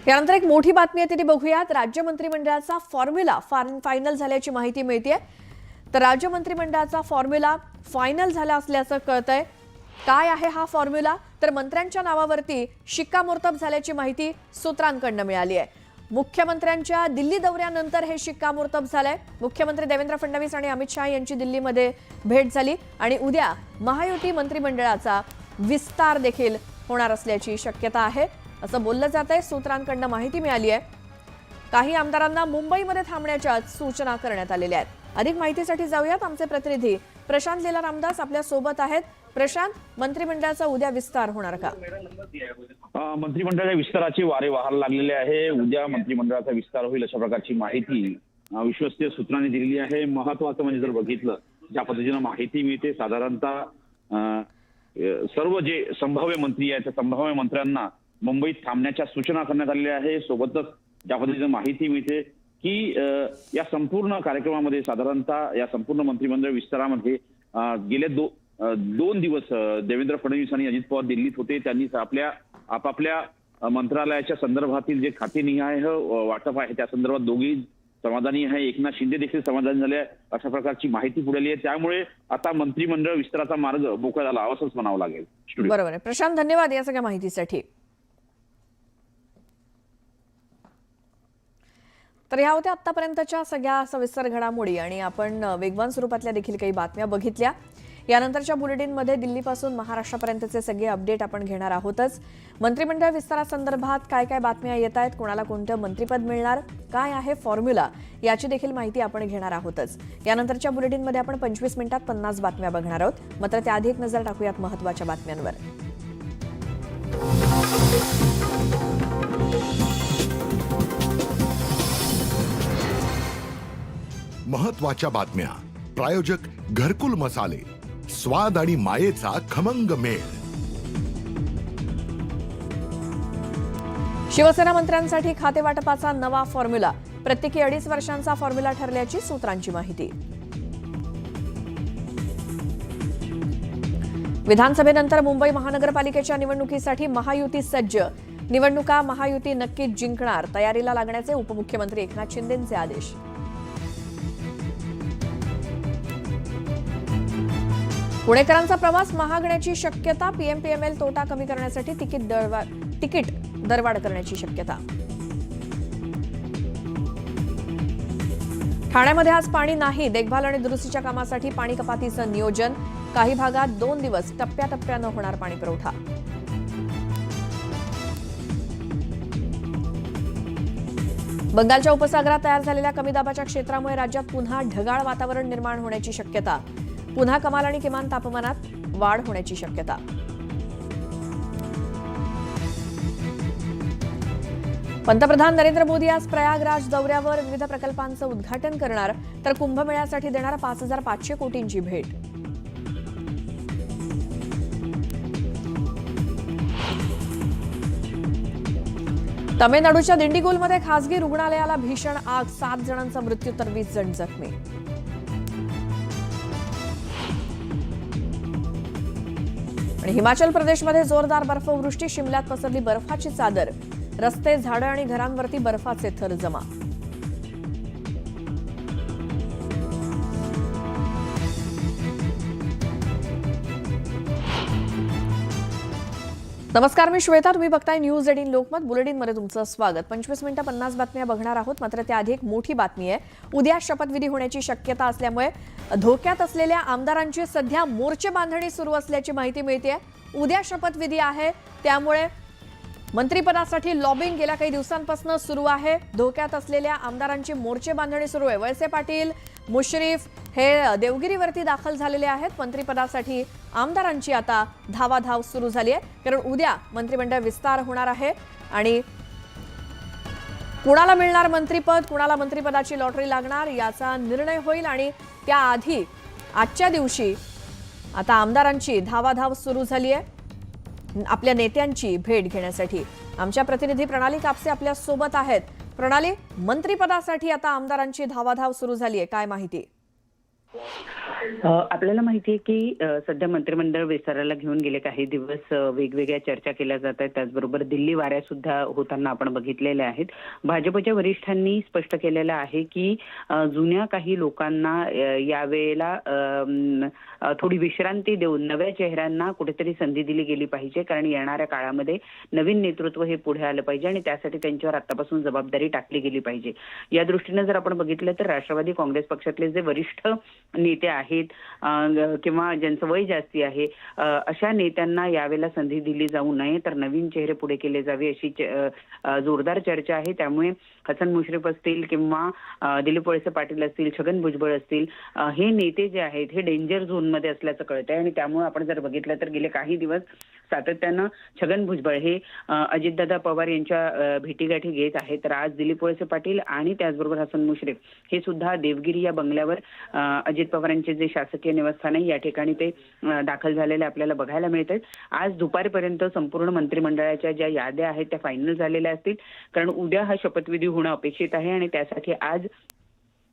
यानंतर एक मोठी बातमी आहे ती बघूयात. राज्य मंत्रिमंडळाचा फॉर्म्युला फायनल झाल्याची माहिती मिळतेय. तर राज्य मंत्रिमंडळाचा फॉर्म्युला फायनल झाला असल्याचं कळतंय. काय आहे हा फॉर्म्युला? तर मंत्र्यांच्या नावावरती शिक्कामोर्तब झाल्याची माहिती सूत्रांकडून मिळाली आहे. मुख्यमंत्र्यांच्या दिल्ली दौऱ्यानंतर हे शिक्कामोर्तब झालंय. मुख्यमंत्री देवेंद्र फडणवीस आणि अमित शहा यांची दिल्लीमध्ये भेट झाली आणि उद्या महायुती मंत्रिमंडळाचा विस्तार देखील होणार असल्याची शक्यता आहे असं बोललं जात आहे. सूत्रांकडून माहिती मिळाली आहे. काही आमदारांना मुंबईमध्ये थांबण्याच्या सूचना करण्यात आलेल्या आहेत. अधिक माहितीसाठी जाऊयात. आमचे प्रतिनिधी प्रशांत लीला रामदास आपल्या सोबत आहेत. प्रशांत, मंत्रिमंडळाचा उद्या विस्तार होणार का? मंत्रिमंडळाच्या विस्ताराचे वारे वाहायला लागलेले आहे. उद्या मंत्रिमंडळाचा विस्तार होईल अशा प्रकारची माहिती विश्वसनीय सूत्रांनी दिलेली आहे. महत्वाचं म्हणजे जर बघितलं ज्या पद्धतीनं माहिती मिळते, साधारणतः सर्व जे संभाव्य मंत्री आहेत त्या संभाव्य मंत्र्यांना मुंबईत थांबण्याच्या सूचना करण्यात आलेल्या आहे. सोबतच ज्या पद्धतीनं माहिती मिळते की या संपूर्ण कार्यक्रमामध्ये साधारणतः या संपूर्ण मंत्रिमंडळ विस्तारामध्ये गेले दोन दिवस देवेंद्र फडणवीस आणि अजित पवार दिल्लीत होते. त्यांनी आपापल्या मंत्रालयाच्या संदर्भातील जे खातेनिहाय वाटप आहे त्या संदर्भात दोघी समाधानी आहे. एकनाथ शिंदे देखील समाधानी झाले अशा प्रकारची माहिती पुढे आली आहे. त्यामुळे आता मंत्रिमंडळ विस्ताराचा मार्ग मोकळा झाला असंच म्हणावं लागेल. बरोबर आहे प्रशांत, धन्यवाद या सगळ्या माहितीसाठी. तर ह्या होत्या आतापर्यंतच्या सगळ्या सविस्तर घडामोडी आणि आपण वेगवान स्वरूपातल्या देखील काही बातम्या बघितल्या. यानंतरच्या बुलेटिनमध्ये दिल्लीपासून महाराष्ट्रापर्यंतचे सगळे अपडेट आपण घेणार आहोतच. मंत्रिमंडळ विस्तारासंदर्भात काय काय बातम्या येत आहेत, कोणाला कोणतं मंत्रिपद मिळणार, काय आहे फॉर्म्युला, याची देखील माहिती आपण घेणार आहोतच. यानंतरच्या बुलेटिनमध्ये आपण 25 मिनिटात 50 बातम्या बघणार आहोत. मात्र त्याआधी एक नजर टाकूयात महत्त्वाच्या बातम्यांवर. महत्त्वाच्या बातम्या. प्रायोजक घरकुल मसाले, स्वाद आणि मायेचा खमंग मेळ. शिवसेना मंत्र्यांसाठी खातेवाटपाचा नवा फॉर्म्युला. प्रत्येकी 2.5 वर्षांचा फॉर्म्युला ठरल्याची सूत्रांची माहिती. विधानसभेनंतर मुंबई महानगरपालिकेच्या निवडणुकीसाठी महायुती सज्ज. निवडणुका महायुती नक्कीच जिंकणार. तयारीला लागण्याचे उपमुख्यमंत्री एकनाथ शिंदेंचे आदेश. पुणेकरांचा प्रवास महागण्याची शक्यता. पीएमपीएमएल तोटा कमी करण्यासाठी तिकीट दरवाढ करण्याची शक्यता. ठाण्यामध्ये आज पाणी नाही. देखभाल आणि दुरुस्तीच्या कामासाठी पाणी कपातीचं नियोजन. काही भागात 2 दिवस टप्प्याटप्प्यानं होणार पाणी पुरवठा. बंगालच्या उपसागरात तयार झालेल्या कमी दाबाच्या क्षेत्रामुळे राज्यात पुन्हा ढगाळ वातावरण निर्माण होण्याची शक्यता. पुन्हा कमाल आणि किमान तापमानात वाढ होण्याची शक्यता. पंतप्रधान नरेंद्र मोदी आज प्रयागराज दौऱ्यावर. विविध प्रकल्पांचं उद्घाटन करणार, तर कुंभमेळ्यासाठी देणार 5,500 कोटींची भेट. तमिळनाडूच्या दिंडीगुलमध्ये खासगी रुग्णालयाला भीषण आग. 7 जणांचा मृत्यू तर 20 जण जखमी. आणि हिमाचल प्रदेशमध्ये जोरदार बर्फवृष्टी. शिमल्यात पसरली बर्फाची चादर. रस्ते, झाडं आणि घरांवरती बर्फाचे थर जमा. नमस्कार, मी श्वेता. तुम्ही बघताय न्यूज 18 लोकमत. बुलेटिनमध्ये तुमचं स्वागत. 25 मिनिटं 50 बातम्या बघणार आहोत. मात्र त्याआधी एक मोठी बातमी आहे. उद्या शपथविधी होण्याची शक्यता असल्यामुळे धोक्यात असलेल्या आमदारांची सध्या मोर्चे बांधणी सुरू असल्याची माहिती मिळते. उद्या शपथविधी आहे, त्यामुळे मंत्रिपदासाठी लॉबिंग गेल्या काही दिवसांपासून सुरू आहे. धोक्यात असलेल्या आमदारांची मोर्चे बांधणी सुरू आहे. वळसे पाटील, मुश्रीफ हे देवगिरीवरती दाखल झालेले आहेत. मंत्रिपदासाठी आमदारांची आता धावाधाव सुरू झाली आहे, कारण उद्या मंत्रिमंडळ विस्तार होणार आहे आणि कुणाला मिळणार मंत्रिपद, कुणाला मंत्रिपदाची लॉटरी लागणार याचा निर्णय होईल. आणि त्याआधी आजच्या दिवशी आता आमदारांची धावाधाव सुरू झाली आहे आपल्या नेत्यांची भेट घेण्यासाठी. आमच्या प्रतिनिधी प्रणाली कापसे आपल्या सोबत आहेत. प्रणाली, मंत्रिपदासाठी आता आमदारांची धावाधाव सुरू झाली आहे, काय माहिती? आपल्याला माहिती आहे की सध्या मंत्रिमंडळ विस्ताराला घेऊन गेले काही दिवस वेगवेगळ्या चर्चा केल्या जात आहेत. त्याचबरोबर दिल्ली वाऱ्या सुद्धा होताना आपण बघितलेल्या आहेत. भाजपच्या वरिष्ठांनी स्पष्ट केलेलं आहे की जुन्या काही लोकांना यावेळेला थोडी विश्रांती देऊन नव्या चेहऱ्यांना कुठेतरी संधी दिली गेली पाहिजे, कारण येणाऱ्या काळामध्ये नवीन नेतृत्व हे पुढे आलं पाहिजे आणि त्यासाठी त्यांच्यावर आतापासून जबाबदारी टाकली गेली पाहिजे. या दृष्टीने जर आपण बघितलं तर राष्ट्रवादी काँग्रेस पक्षातले जे वरिष्ठ नेते आहेत किंवा ज्यांचं वय जास्ती आहे अशा नेत्यांना यावेळेला संधी दिली जाऊ नये, तर नवीन चेहरे पुढे केले जावे अशी जोरदार चर्चा आहे. त्यामुळे हसन मुश्रीफ असतील किंवा दिलीप वळसे पाटील असतील, छगन भुजबळ असतील, हे नेते जे आहेत हे डेंजर झोनमध्ये असल्याचं कळतंय. आणि त्यामुळे आपण जर बघितलं तर गेले काही दिवस सातत्यानं छगन भुजबळ हे अजितदादा पवार यांच्या भेटीगाठी घेत आहेत. तर आज दिलीप वळसे पाटील आणि त्याचबरोबर हसन मुश्रीफ हे सुद्धा देवगिरी या बंगल्यावर अजित पवारांचे जे शासकीय निवासस्थान आहे या ठिकाणी ते दाखल झालेले आपल्याला बघायला मिळत आहेत. आज दुपारपर्यंत संपूर्ण मंत्रिमंडळाच्या ज्या याद्या आहेत त्या फायनल झालेल्या असतील, कारण उद्या हा शपथविधी होणं अपेक्षित आहे आणि त्यासाठी आज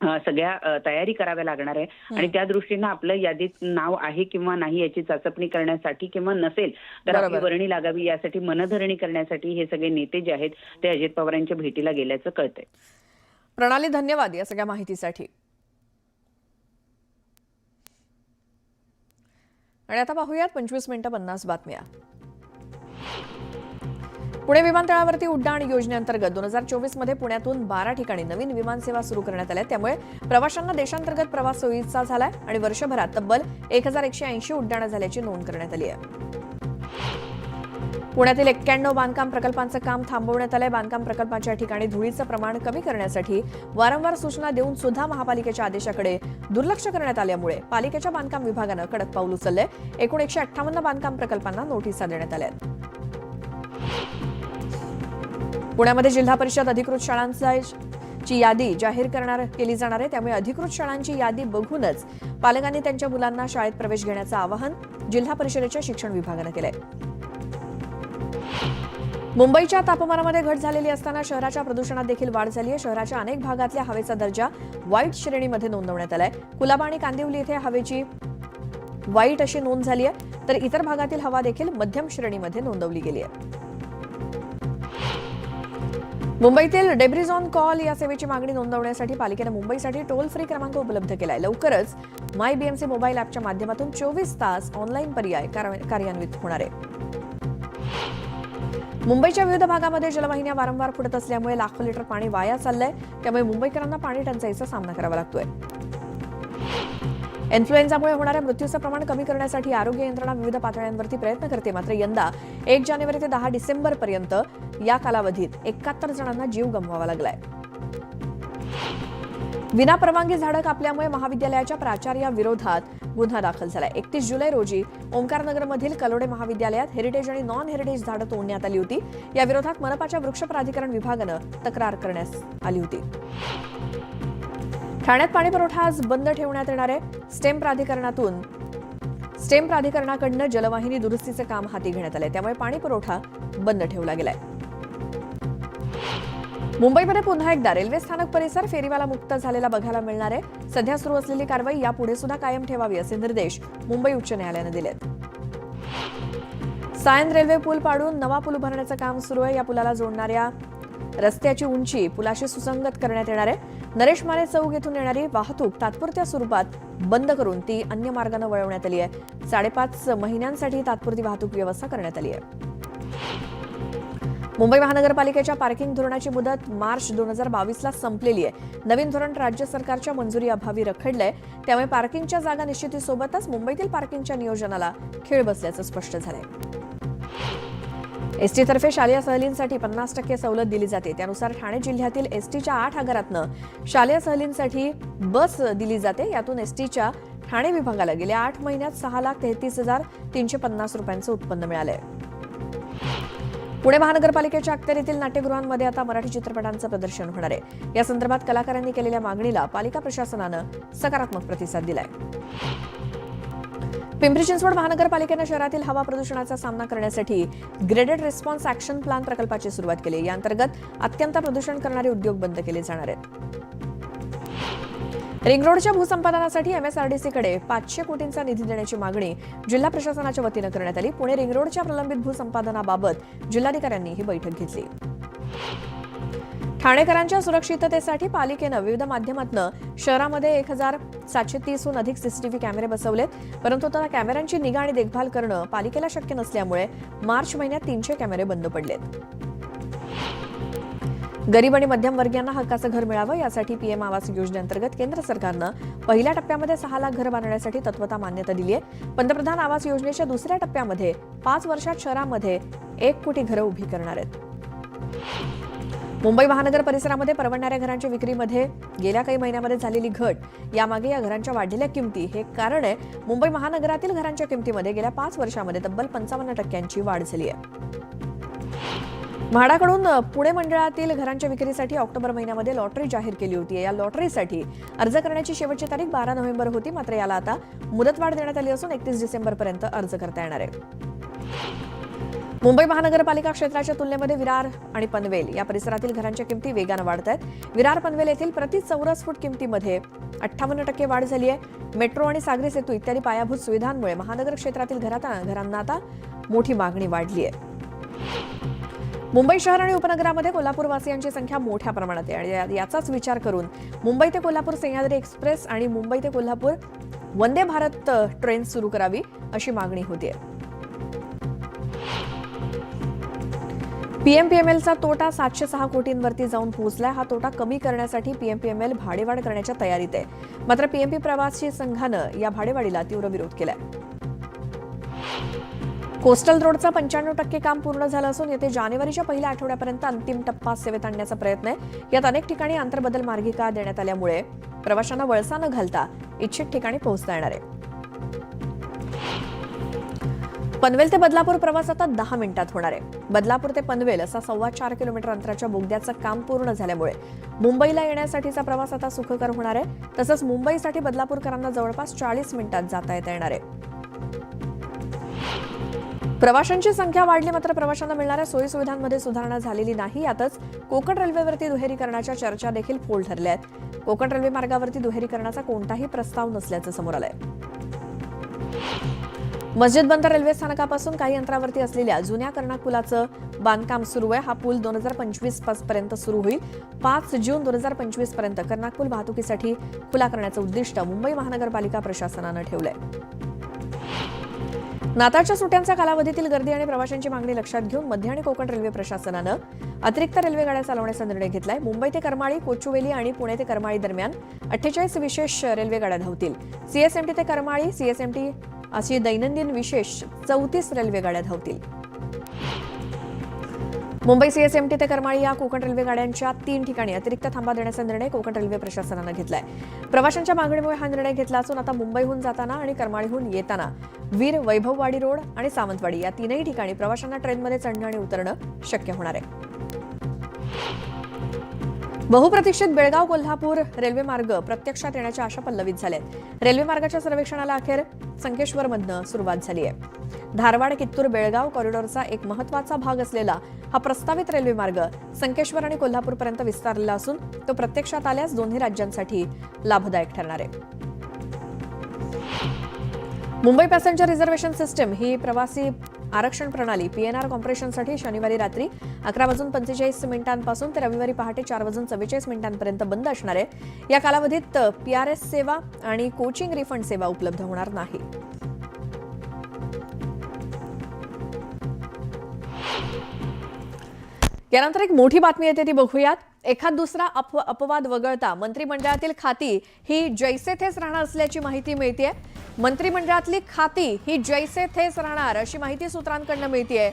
सगळ्या तयारी कराव्या लागणार आहे. आणि त्या दृष्टीनं आपलं यादीत नाव आहे किंवा नाही याची चाचपणी करण्यासाठी किंवा नसेल तर आपली वर्णी लागावी यासाठी मनधरणी करण्यासाठी हे सगळे नेते जे आहेत ते अजित पवारांच्या भेटीला गेल्याचं कळतंय. प्रणाली, धन्यवाद या सगळ्या माहितीसाठी. आणि आता पाहूयात 25 मिनिटं 50 बातम्या. पुणे विमानतळावरती उड्डाण योजनेअंतर्गत 2024 मध्ये पुण्यातून 12 ठिकाणी नवीन विमानसेवा सुरू करण्यात आल्या. त्यामुळे प्रवाशांना देशांतर्गत प्रवास सोयीचा झालाय आणि वर्षभरात तब्बल 1180 उड्डाणं झाल्याची नोंद करण्यात आली आहे. पुण्यातील 91 बांधकाम प्रकल्पांचं काम थांबवण्यात आलंय. बांधकाम प्रकल्पाच्या ठिकाणी धुळीचं प्रमाण कमी करण्यासाठी वारंवार सूचना देऊन सुद्धा महापालिकेच्या आदेशाकडे दुर्लक्ष करण्यात आल्यामुळे पालिकेच्या बांधकाम विभागानं कडक पाऊल उचललंय. एकूण 158 बांधकाम प्रकल्पांना नोटिसा देण्यात आल्या. पुण्यामध्ये जिल्हा परिषद अधिकृत शाळांची यादी जाहीर केली जाणार आहे. त्यामुळे अधिकृत शाळांची यादी बघूनच पालकांनी त्यांच्या मुलांना शाळेत प्रवेश घेण्याचं आवाहन जिल्हा परिषदेच्या शिक्षण विभागानं केलंय. मुंबईच्या तापमानामध्ये घट झालेली असताना शहराच्या प्रदूषणात देखील वाढ झाली आहे. शहराच्या अनेक भागातल्या हवेचा दर्जा व्हाईट श्रेणीमध्ये नोंदवण्यात आलाय. कुलाबा आणि कांदिवली इथे हवेची व्हाईट अशी नोंद झाली आहे, तर इतर भागातील हवा देखील मध्यम श्रेणीमध्ये नोंदवली गेली आहे. मुंबईतील डेब्रिज ऑन कॉल या सेवेची मागणी नोंदवण्यासाठी पालिकेनं मुंबईसाठी टोल फ्री क्रमांक उपलब्ध केलाय. लवकरच माय बीएमसी मोबाईल ॲपच्या माध्यमातून 24 तास ऑनलाईन पर्याय कार्यान्वित होणार आहे. मुंबईच्या विविध भागामध्ये जलवाहिन्या वारंवार फुटत असल्यामुळे लाखो लिटर पाणी वाया चाललंय. त्यामुळे मुंबईकरांना पाणी टंचाईचा सामना करावा लागतोय. इन्फ्लुएन्झामुळे होणाऱ्या मृत्यूचं प्रमाण कमी करण्यासाठी आरोग्य यंत्रणा विविध पातळ्यांवरती प्रयत्न करते. मात्र यंदा 1 जानेवारी ते 10 डिसेंबर पर्यंत या कालावधीत 71 जणांना जीव गमवावा लागलाय. विनापरवानगी झाडं कापल्यामुळे महाविद्यालयाच्या प्राचार्याविरोधात गुन्हा दाखल झालाय. 31 जुलै रोजी ओंकारनगरमधील कलोडे महाविद्यालयात हेरिटेज आणि नॉन हेरिटेज झाडं तोडण्यात आली होती. या विरोधात मनपाच्या वृक्ष प्राधिकरण विभागानं तक्रार करण्यात आली होती. ठाण्यात पाणी पुरवठा आज बंद ठेवण्यात येणार आहे. स्टेम प्राधिकरणाकडून जलवाहिनी दुरुस्तीचे काम हाती घेण्यात आले. त्यामुळे पाणी पुरवठा बंद ठेवला गेलाय. मुंबईमध्ये पुन्हा एकदा रेल्वे स्थानक परिसर फेरीवाला मुक्त झालेला बघायला मिळणार आहे. सध्या सुरू असलेली कारवाई यापुढे सुद्धा कायम ठेवावी असे निर्देश मुंबई उच्च न्यायालयानं दिलेत. सायन रेल्वे पूल पाडून नवा पूल उभारण्याचं काम सुरू आहे. या पुलाला जोडणाऱ्या रस्त्याची उंची पुलाशी सुसंगत करण्यात येणार आहे. नरेश माने चौक येथून येणारी वाहतूक तात्पुरत्या स्वरूपात बंद करून ती अन्य मार्गाने वळवण्यात आली आहे. 5.5 महिन्यांसाठी तात्पुरती वाहतूक व्यवस्था करण्यात आली आहे. मुंबई महानगरपालिकेच्या पार्किंग धोरणाची मुदत मार्च 2022ला संपलेली आहे. नवीन धोरण राज्य सरकारच्या मंजुरी अभावी रखडलंय. त्यामुळे पार्किंगच्या जागा निश्चितीसोबतच मुंबईतील पार्किंगच्या नियोजनाला खीळ बसल्याचं स्पष्ट झालंय. एसटीतर्फे शालेय सहलींसाठी 50% सवलत दिली जाते. त्यानुसार ठाणे जिल्ह्यातील एसटीच्या 8 आगारातनं शालेय सहलींसाठी बस दिली जाते. यातून एसटीच्या ठाणे विभागाला गेल्या 8 महिन्यात 6,33,350 रुपयांचं उत्पन्न मिळालंय. पुणे महानगरपालिकेच्या अखत्यारीतील नाट्यगृहांमध्ये आता मराठी चित्रपटांचं प्रदर्शन होणार आहे. या संदर्भात कलाकारांनी केलेल्या मागणीला पालिका प्रशासनानं सकारात्मक प्रतिसाद दिलाय. पिंपरी चिंचवड महानगरपालिकेनं शहरातील हवा प्रदूषणाचा सामना करण्यासाठी ग्रेडेड रिस्पॉन्स ॲक्शन प्लॅन प्रकल्पाची सुरुवात केली. या अंतर्गत अत्यंत प्रदूषण करणारे उद्योग बंद केले जाणार आहेत. रिंग रोडच्या भूसंपादनासाठी एमएसआरडीसीकडे 500 कोटींचा निधी देण्याची मागणी जिल्हा प्रशासनाच्या वतीनं करण्यात आली. पुणे रिंग रोडच्या प्रलंबित भूसंपादनाबाबत जिल्हाधिकाऱ्यांनी ही बैठक घेतली. ठाणेकरांच्या सुरक्षिततेसाठी पालिकेनं विविध माध्यमातून शहरामध्ये 1730हून अधिक सीसीटीव्ही कॅमेरे बसवलेत. परंतु त्या कॅमेऱ्यांची निगा आणि देखभाल करणं पालिकेला शक्य नसल्यामुळे मार्च महिन्यात 300 कॅमेरे बंद पडलेत. गरीब आणि मध्यमवर्गीयांना हक्काचं घर मिळावं यासाठी पीएम आवास योजनेअंतर्गत केंद्र सरकारनं पहिल्या टप्प्यामध्ये 6 लाख घरं बांधण्यासाठी तत्वता मान्यता दिली आहे. पंतप्रधान आवास योजनेच्या दुसऱ्या टप्प्यामध्ये 5 वर्षात शहरामध्ये 1 कोटी घरं उभी करणार आहेत. मुंबई महानगर परिसरामध्ये परवडणाऱ्या घरांच्या विक्रीमध्ये गेल्या काही महिन्यामध्ये झालेली घट, यामागे या घरांच्या वाढलेल्या किमती हे कारण आहे. मुंबई महानगरातील घरांच्या किमतीमध्ये गेल्या 5 वर्षामध्ये तब्बल 55% वाढ झाली आहे. म्हाडाकडून पुणे मंडळातील घरांच्या विक्रीसाठी ऑक्टोबर महिन्यामध्ये लॉटरी जाहीर केली होती. या लॉटरीसाठी अर्ज करण्याची शेवटची तारीख 12 नोव्हेंबर होती. मात्र याला आता मुदतवाढ देण्यात आली असून 31 डिसेंबरपर्यंत अर्ज करता येणार आहे. मुंबई महानगरपालिका क्षेत्राच्या तुलनेमध्ये विरार आणि पनवेल या परिसरातील घरांच्या किमती वेगानं वाढत आहेत. विरार पनवेल येथील प्रति चौरस फूट किमतीमध्ये 58% वाढ झाली आहे. मेट्रो आणि सागरी सेतू इत्यादी पायाभूत सुविधांमुळे महानगर क्षेत्रातील घरांना आता मोठी मागणी वाढली आहे. मुंबई शहर आणि उपनगरामध्ये कोल्हापूरवासियांची संख्या मोठ्या प्रमाणात आहे आणि याचाच विचार करून मुंबई ते कोल्हापूर सह्याद्री एक्सप्रेस आणि मुंबई ते कोल्हापूर वंदे भारत ट्रेन सुरू करावी अशी मागणी होती. पीएमपीएमएलचा तोटा 706 कोटींवरती जाऊन पोहोचलाय. हा तोटा कमी करण्यासाठी पीएमपीएमएल भाडेवाढ करण्याच्या तयारीत आहे. मात्र पीएमपी प्रवासी संघानं या भाडेवाढीला तीव्र विरोध केलाय. कोस्टल रोडचा 95% काम पूर्ण झालं असून येते जानेवारीच्या पहिल्या आठवड्यापर्यंत अंतिम टप्पा सेवेत आणण्याचा प्रयत्न आहे. यात अनेक ठिकाणी आंतरबदल मार्गिका देण्यात आल्यामुळे प्रवाशांना वळसा न घालता इच्छित ठिकाणी पोहोचता येणार आहे. पनवेल ते बदलापूर प्रवास आता 10 मिनिटात होणार आहे. बदलापूर ते पनवेल असा 4.25 किलोमीटर अंतराच्या बोगद्याचं काम पूर्ण झाल्यामुळे मुंबईला येण्यासाठीचा प्रवास आता सुखकर होणार आहे. तसंच मुंबईसाठी बदलापूरकरांना जवळपास 40 मिनिटात जाता येणार आहे. प्रवाशांची संख्या वाढली मात्र प्रवाशांना मिळणाऱ्या सोयी सुविधांमध्ये सुधारणा झालेली नाही. यातच कोकण रेल्वेवरती दुहेरीकरणाच्या चर्चा देखील फोल ठरल्या आहेत. कोकण रेल्वे मार्गावरती दुहेरीकरणाचा कोणताही प्रस्ताव नसल्याचं समोर आलंय. मस्जिद बंदर रेल्वे स्थानकापासून काही अंतरावरती असलेल्या जुन्या कर्नाक पुलाचं बांधकाम सुरू आहे. हा पूल 2025 पर्यंत सुरू होईल. 5 जून 2025 पर्यंत कर्नाक पूल वाहतुकीसाठी खुला करण्याचं उद्दिष्ट मुंबई महानगरपालिका प्रशासनानं ठेवलंय. नाताळच्या सुट्ट्यांचा कालावधीतील गर्दी आणि प्रवाशांची मागणी लक्षात घेऊन मध्य आणि कोकण रेल्वे प्रशासनानं अतिरिक्त रेल्वे गाड्या चालवण्याचा निर्णय घेतलाय। मुंबई ते करमाळी, कोचुवेली आणि पुणे ते करमाळी दरम्यान 48 विशेष रेल्वे गाड्या धावतील। सीएसएमटी ते करमाळी, सीएसएमटी अशी दैनंदिन विशेष 34 रेल्वे गाड्या धावतील। मुंबई सीएसएमटी ते करमाळी या कोकण रेल्वे गाड्यांच्या 3 ठिकाणी अतिरिक्त थांबा देण्याचा निर्णय कोकण रेल्वे प्रशासनानं घेतलाय। प्रवाशांच्या मागणीमुळे हा निर्णय घेतला असून आता मुंबईहून जाताना आणि करमाळीहून येताना वीर वैभववाडी रोड आणि सावंतवाडी या 3ही ठिकाणी प्रवाशांना ट्रेनमध्ये चढणं आणि उतरणं शक्य होणार आहे। बहुप्रतीक्षित बेळगाव कोल्हापूर रेल्वे मार्ग प्रत्यक्षात येण्याच्या आशा पल्लवित झाल्यात। रेल्वे मार्गाच्या सर्वेक्षणाला अखेर संकेश्वरमधनं सुरुवात झाली आहे। धारवाड कित्तूर बेळगाव कॉरिडॉरचा एक महत्त्वाचा भाग असलेला हा प्रस्तावित रेल्वे मार्ग संकेश्वर आणि कोल्हापूरपर्यंत विस्तारलेला असून तो प्रत्यक्षात आल्यास दोन्ही राज्यांसाठी लाभदायक ठरणार आहे। मुंबई पॅसेंजर रिझर्वेशन सिस्टम ही प्रवासी आरक्षण प्रणाली पीएनआर कॉम्प्रेशनसाठी शनिवारी रात्री 11:45 पासून ते रविवारी पहाटे 4:44 पर्यंत बंद असणार आहे। या कालावधीत पीआरएस सेवा आणि कोचिंग रिफंड सेवा उपलब्ध होणार नाही। यानंतर एक मोठी बातमी येते ती बघूयात। एखाद दुसरा अपवाद वगळता मंत्रिमंडळातील खाती ही जैसे थेच राहणार असल्याची माहिती मिळतेय। मंत्रिमंडळातली खाती ही जैसे थेच राहणार अशी माहिती सूत्रांकडून मिळतेय।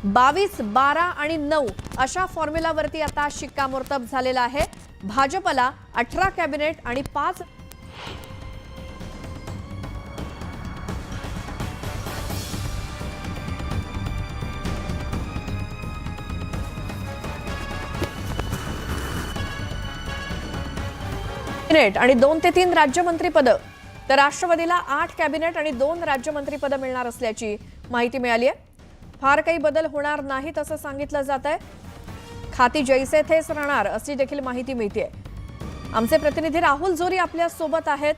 22, 12 आणि 9 अशा फॉर्म्युलावरती आता शिक्कामोर्तब झालेला आहे। भाजपला 18 कॅबिनेट आणि 5 आणि 2 ते 3 राज्यमंत्रीपद, तर राष्ट्रवादीला 8 कॅबिनेट आणि 2 राज्यमंत्रीपद मिळणार असल्याची माहिती मिळाली आहे। फार काही बदल होणार नाहीत असं सांगितलं जात आहे। खाती जैसे थेच राहणार अशी देखील माहिती मिळते। आमचे प्रतिनिधी राहुल जोरी आपल्या सोबत आहेत।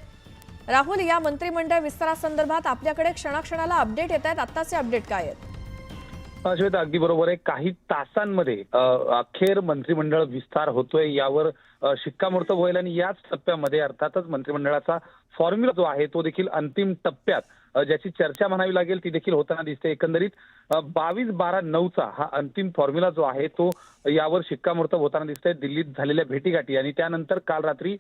राहुल, या मंत्रिमंडळ विस्तारासंदर्भात आपल्याकडे क्षणाक्षणाला अपडेट येत आहेत, आत्ताचे अपडेट काय आहेत? श्वेता, अगदी बरोबर आहे। काही तासांमध्ये अखेर मंत्रिमंडळ विस्तार होतोय यावर शिक्कामोर्तब होईल आणि याच टप्प्यामध्ये अर्थातच मंत्रिमंडळाचा फॉर्म्युला जो आहे तो देखील अंतिम टप्प्यात ज्याची चर्चा म्हणावी लागेल ती देखील होताना दिसते। एकंदरीत 22, 12, 9चा हा अंतिम फॉर्म्युला जो आहे तो यावर शिक्कामोर्तब होताना दिसतंय। दिल्लीत झालेल्या भेटीगाठी आणि त्यानंतर काल रात्री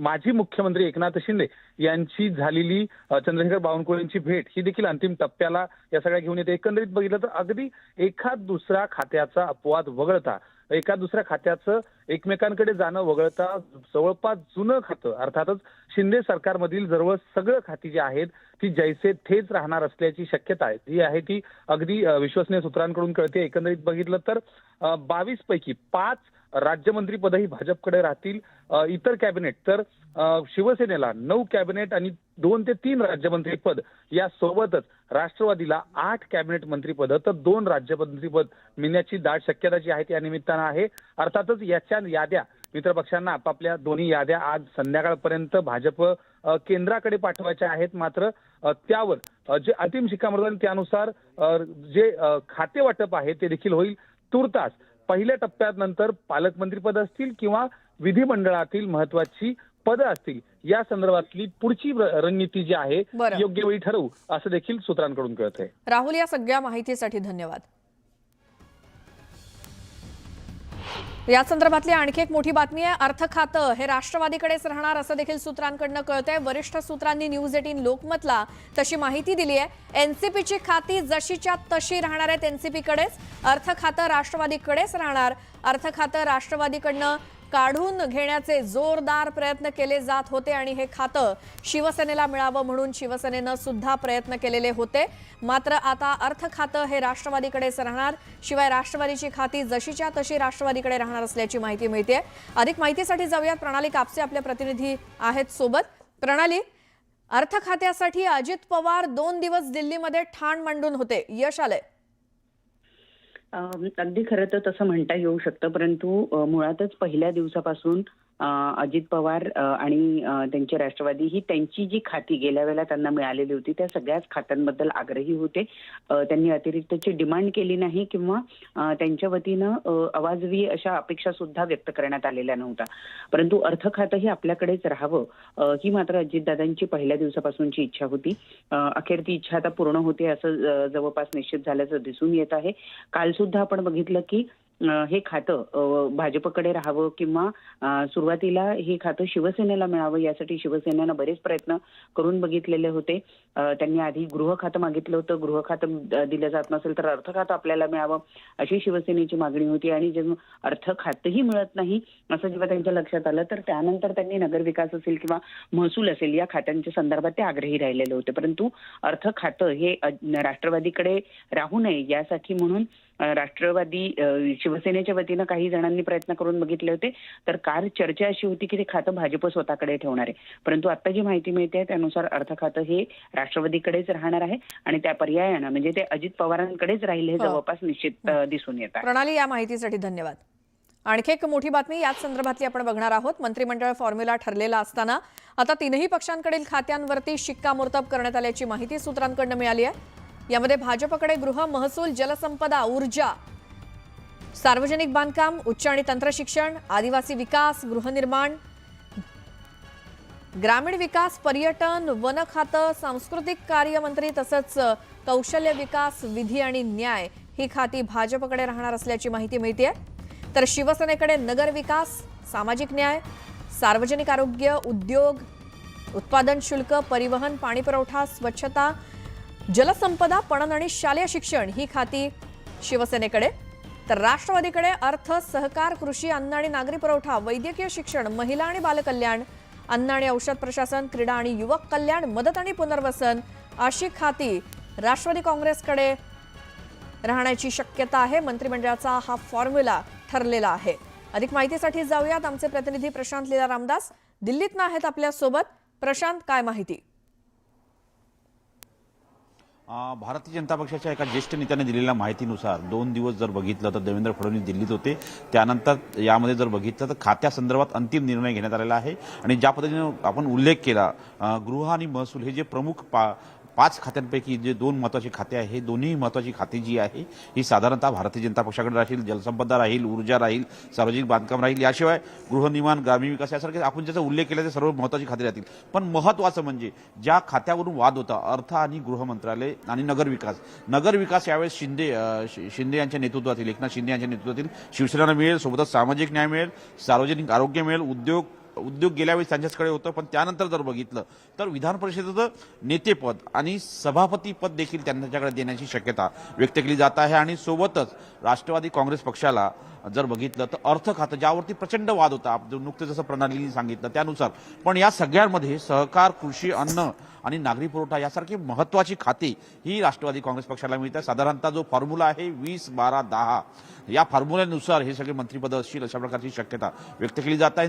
माजी मुख्यमंत्री एकनाथ शिंदे यांची झालेली चंद्रशेखर बावनकुळेंची भेट ही देखील अंतिम टप्प्याला या सगळ्या घेऊन येते। एकंदरीत बघितलं तर अगदी एखाद दुसऱ्या खात्याचा अपवाद वगळता, एका दुसऱ्या खात्याचं एकमेकांकडे जाणं वगळता जवळपास जुनं खातं अर्थातच शिंदे सरकारमधील जवळ सगळं खाती जी आहेत ती जैसे थेच राहणार असल्याची शक्यता आहे जी आहे ती अगदी विश्वसनीय सूत्रांकडून कळते। एकंदरीत बघितलं तर 22 पैकी 5 राज्यमंत्रीपदही भाजपकडे राहतील। इतर कॅबिनेट तर शिवसेनेला 9 कॅबिनेट आणि 2 ते 3 राज्यमंत्रीपद या सोबतच राष्ट्रवादीला 8 कॅबिनेट मंत्रीपद तर 2 राज्यमंत्रीपद मिळण्याची दाट शक्यता जी आहे त्या निमित्तानं आहे। अर्थातच याच्या याद्या मित्रपक्षांना आपापल्या दोन्ही याद्या आज संध्याकाळपर्यंत भाजप केंद्राकडे पाठवायच्या आहेत। मात्र त्यावर जे अंतिम शिक्कामोर्तब त्यानुसार जे खाते वाटप आहे ते देखील होईल। तुर्तास पहिल्या टप्प्यात नंतर पालकमंत्रीपद असतील किंवा विधिमंडळातील महत्वाची पदं असतील या संदर्भातली पुढची रणनीती जी आहे योग्य वेळी ठरवू असं देखील सूत्रांकडून कळतंय। राहुल, या सगळ्या माहितीसाठी धन्यवाद। या संदर्भातली आणखी एक मोठी बातमी आहे। अर्थ खातं हे राष्ट्रवादीकडेच राहणार असं देखील सूत्रांकडून कळतंय। वरिष्ठ सूत्रांनी न्यूज 18 लोकमतला तशी माहिती दिली आहे। एनसीपीची खाती जशीच्या तशी राहणार आहेत एनसीपीकडेच। अर्थ खातं राष्ट्रवादीकडेच राहणार। अर्थ खातं राष्ट्रवादीकडनं काढून घेण्याचे जोरदार प्रयत्न केले जात होते आणि हे खातं शिवसेनेला मिळावं म्हणून शिवसेनेनं सुद्धा प्रयत्न केलेले होते। मात्र आता अर्थ खातं हे राष्ट्रवादीकडेच राहणार। शिवाय राष्ट्रवादीची खाती जशीच्या तशी राष्ट्रवादीकडे राहणार असल्याची माहिती मिळते। अधिक माहितीसाठी जाऊयात, प्रणाली कापसे आपल्या प्रतिनिधी आहेत सोबत। प्रणाली, अर्थ खात्यासाठी अजित पवार 2 दिवस दिल्लीमध्ये ठाण मांडून होते, यश आलंय? अगदी खरं तर तसं म्हणता येऊ शकतं, परंतु मुळातच पहिल्या दिवसापासून अजित पवार आणि त्यांचे राष्ट्रवादी ही त्यांची जी खाती गेल्या वेळेला त्यांना मिळालेली होती त्या सगळ्याच खात्यांबद्दल आग्रही होते. त्यांनी अतिरिक्तची डिमांड केली नाही किंवा त्यांच्या वतीनं अवाजवी अशा अपेक्षा सुद्धा व्यक्त करण्यात आलेल्या नव्हत्या. परंतु अर्थ खातं हे आपल्याकडेच राहावं ही मात्र अजितदादांची पहिल्या दिवसापासूनची इच्छा होती. अखेर ती इच्छा आता पूर्ण होते असं जवळपास निश्चित झाल्याचं दिसून येत आहे. काल सुद्धा आपण बघितलं की हे खातं भाजपकडे राहावं किंवा सुरुवातीला हे खातं शिवसेनेला मिळावं यासाठी शिवसेनेनं बरेच प्रयत्न करून बघितलेले होते. त्यांनी आधी गृह खातं मागितलं होतं. गृह खातं दिलं जात नसेल तर अर्थ खातं आपल्याला मिळावं अशी शिवसेनेची मागणी होती आणि जेव्हा अर्थ खातंही मिळत नाही असं जेव्हा त्यांच्या लक्षात आलं तर त्यानंतर त्यांनी नगरविकास असेल किंवा महसूल असेल या खात्यांच्या संदर्भात ते आग्रही राहिलेले होते. परंतु अर्थ खातं हे राष्ट्रवादीकडे राहू नये यासाठी म्हणून राष्ट्रवादी शिवसेनेच्या वतीनं काही जणांनी प्रयत्न करून बघितले होते. तर काल चर्चा अशी होती की ते खातं भाजप स्वतःकडे ठेवणार आहे. परंतु आता जी माहिती मिळते त्यानुसार अर्थ खातं हे राष्ट्रवादीकडेच राहणार आहे आणि त्या पर्यायानं म्हणजे ते अजित पवारांकडेच राहील हे जवळपास निश्चित दिसून येत आहे. प्रणाली, या माहितीसाठी धन्यवाद. आणखी एक मोठी बातमी याच संदर्भातली आपण बघणार आहोत. मंत्रिमंडळ फॉर्म्युला ठरलेला असताना आता तीनही पक्षांकडील खात्यांवरती शिक्कामोर्तब करण्यात आल्याची माहिती सूत्रांकडून मिळाली आहे. यामध्ये भाजपकडे गृह, महसूल, जलसंपदा, ऊर्जा, सार्वजनिक बांधकाम, उच्च आणि तंत्र शिक्षण, आदिवासी विकास, गृहनिर्माण, ग्रामीण विकास, पर्यटन, वन खातं, सांस्कृतिक कार्य मंत्री तसंच कौशल्य विकास, विधी आणि न्याय ही खाती भाजपकडे राहणार असल्याची माहिती मिळते. तर शिवसेनेकडे नगर विकास, सामाजिक न्याय, सार्वजनिक आरोग्य, उद्योग, उत्पादन शुल्क, परिवहन, पाणी पुरवठा, स्वच्छता, जलसंपदा, पणन आणि शालेय शिक्षण ही खाती शिवसेनेकडे. तर राष्ट्रवादीकडे अर्थ, सहकार, कृषी, अन्न आणि नागरी पुरवठा, वैद्यकीय शिक्षण, महिला आणि बालकल्याण, अन्न आणि औषध प्रशासन, क्रीडा आणि युवक कल्याण, मदत आणि पुनर्वसन अशी खाती राष्ट्रवादी काँग्रेसकडे राहण्याची शक्यता आहे. मंत्रिमंडळाचा हा फॉर्म्युला ठरलेला आहे. अधिक माहितीसाठी जाऊयात. आमचे प्रतिनिधी प्रशांत लीला रामदास दिल्लीतनं आहेत आपल्या सोबत. प्रशांत, काय माहिती? भारतीय जनता पक्षाच्या एका ज्येष्ठ नेत्याने दिलेल्या माहितीनुसार 2 दिवस जर बघितलं तर देवेंद्र फडणवीस दिल्लीत होते. त्यानंतर यामध्ये जर बघितलं तर खात्यासंदर्भात अंतिम निर्णय घेण्यात आलेला आहे. आणि ज्या पद्धतीने आपण उल्लेख केला, गृह आणि महसूल हे जे प्रमुख 5 खात्यांपैकी जे 2 महत्त्वाची खाते आहे, हे दोन्ही महत्त्वाची खाती जी आहे ही साधारणतः भारतीय जनता पक्षाकडे राहील. जलसंपदा राहील, ऊर्जा राहील, सार्वजनिक बांधकाम राहील, याशिवाय गृहनिर्माण, ग्रामीण विकास यासारखे आपण ज्याचा उल्लेख केला ते सर्व महत्त्वाची खाती राहतील. पण महत्त्वाचं म्हणजे ज्या खात्यावरून वाद होता, अर्थ आणि गृह मंत्रालय आणि नगर विकास यावेळेस शिंदे यांच्या नेतृत्वातील, एकनाथ शिंदे यांच्या नेतृत्वातील शिवसेनेला मिळेल. सोबतच सामाजिक न्याय मिळेल, सार्वजनिक आरोग्य मिळेल, उद्योग गेल्या वेळी त्यांच्याकडे होतं. पण त्यानंतर जर बघितलं तर विधान परिषदेचं नेतेपद आणि सभापती पद देखील त्यांच्याकडे देण्याची शक्यता व्यक्त केली जात आहे. आणि सोबतच राष्ट्रवादी काँग्रेस पक्षाला जर बघितलं तर अर्थ खातं ज्यावरती प्रचंड वाद होता, नुकतेच जसं प्रणालीने सांगितलं त्यानुसार, पण या सगळ्यांमध्ये सहकार, कृषी, अन्न आणि नागरी पुरवठा यासारखी महत्त्वाची खाती ही राष्ट्रवादी काँग्रेस पक्षाला मिळतात. साधारणतः जो फॉर्म्युला आहे 20-12-10 या फॉर्म्युल्यानुसार हे सगळे मंत्रिपद असतील अशा प्रकारची शक्यता व्यक्त केली जात आहे.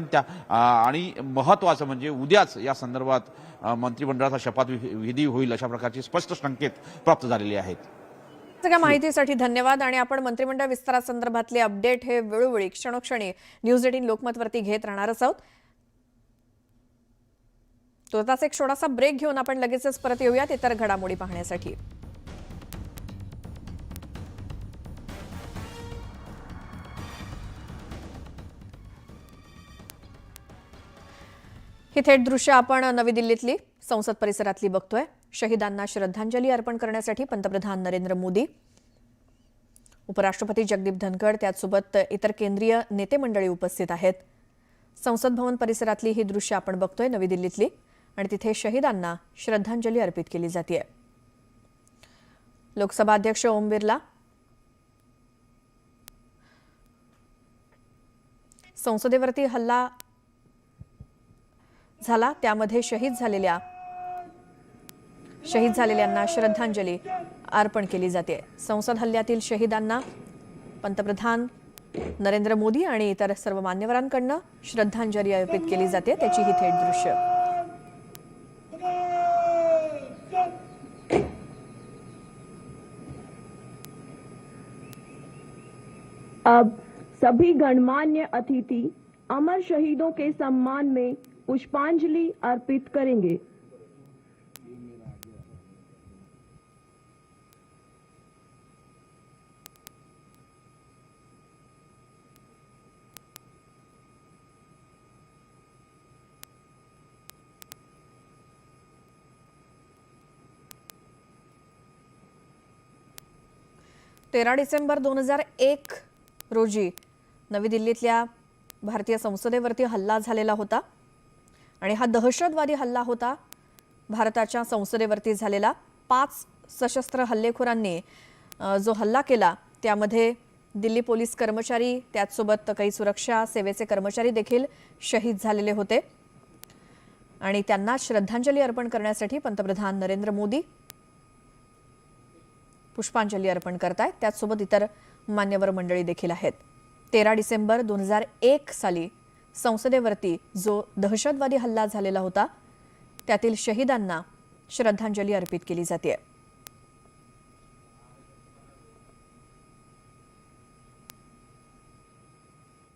आणि महत्त्वाचं म्हणजे उद्याच या संदर्भात मंत्रिमंडळाचा शपथविधी होईल अशा प्रकारचे स्पष्ट संकेत प्राप्त झालेले आहेत. सगळ्या माहितीसाठी धन्यवाद. आणि आपण मंत्रिमंडळ विस्तारासंदर्भातले अपडेट हे वेळोवेळी क्षणोक्षणी न्यूज 18 लोकमतवरती घेत राहणारच आहोत. तुर्तास एक छोटासा ब्रेक घेऊन आपण लगेचच परत येऊयात इतर घडामोडी पाहण्यासाठी. ही थेट दृश्य आपण नवी दिल्लीतली संसद परिसरातली बघतोय. शहीदांना श्रद्धांजली अर्पण करण्यासाठी पंतप्रधान नरेंद्र मोदी, उपराष्ट्रपती जगदीप धनखड त्याचसोबत इतर केंद्रीय नेते मंडळी उपस्थित आहेत. संसद भवन परिसरातली ही दृश्य आपण बघतोय नवी दिल्लीतली आणि तिथे शहीदांना श्रद्धांजली अर्पित केली जाते. लोकसभा अध्यक्ष ओम बिर्ला, संसदेवरती हल्ला झाला त्यामध्ये शहीद झालेल्यांना श्रद्धांजली अर्पण केली जाते. संसद हल्ल्यातील शहीदांना पंतप्रधान नरेंद्र मोदी आणि इतर सर्व मान्यवरांकडून श्रद्धांजली अर्पित केली जाते. त्याची ही थेट दृश्य. अब सभी गणमान्य अतिथि अमर शहीदों के सम्मान में पुष्पांजलि अर्पित करेंगे। तेरा डिसेंबर 2001 रोजी नवी दिल्लीतल्या भारतीय संसदेवरती हल्ला झालेला होता आणि हा दहशतवादी हल्ला होता भारताच्या संसदेवरती झालेला। 5 सशस्त्र हल्लेखोरांनी जो हल्ला केला त्यामध्ये दिल्ली पोलीस कर्मचारी त्याचसोबत काही सुरक्षा सेवेचे कर्मचारी देखील शहीद झालेले होते आणि त्यांना श्रद्धांजली अर्पण करण्यासाठी पंतप्रधान नरेंद्र मोदी पुष्पांजली अर्पण करतायत। त्याचसोबत इतर मान्यवर मंडळी देखील आहेत। 13 डिसेंबर 2001 साली संसदेवरती जो दहशतवादी हल्ला झालेला होता त्यातील शहीदांना श्रद्धांजली अर्पित केली जाते।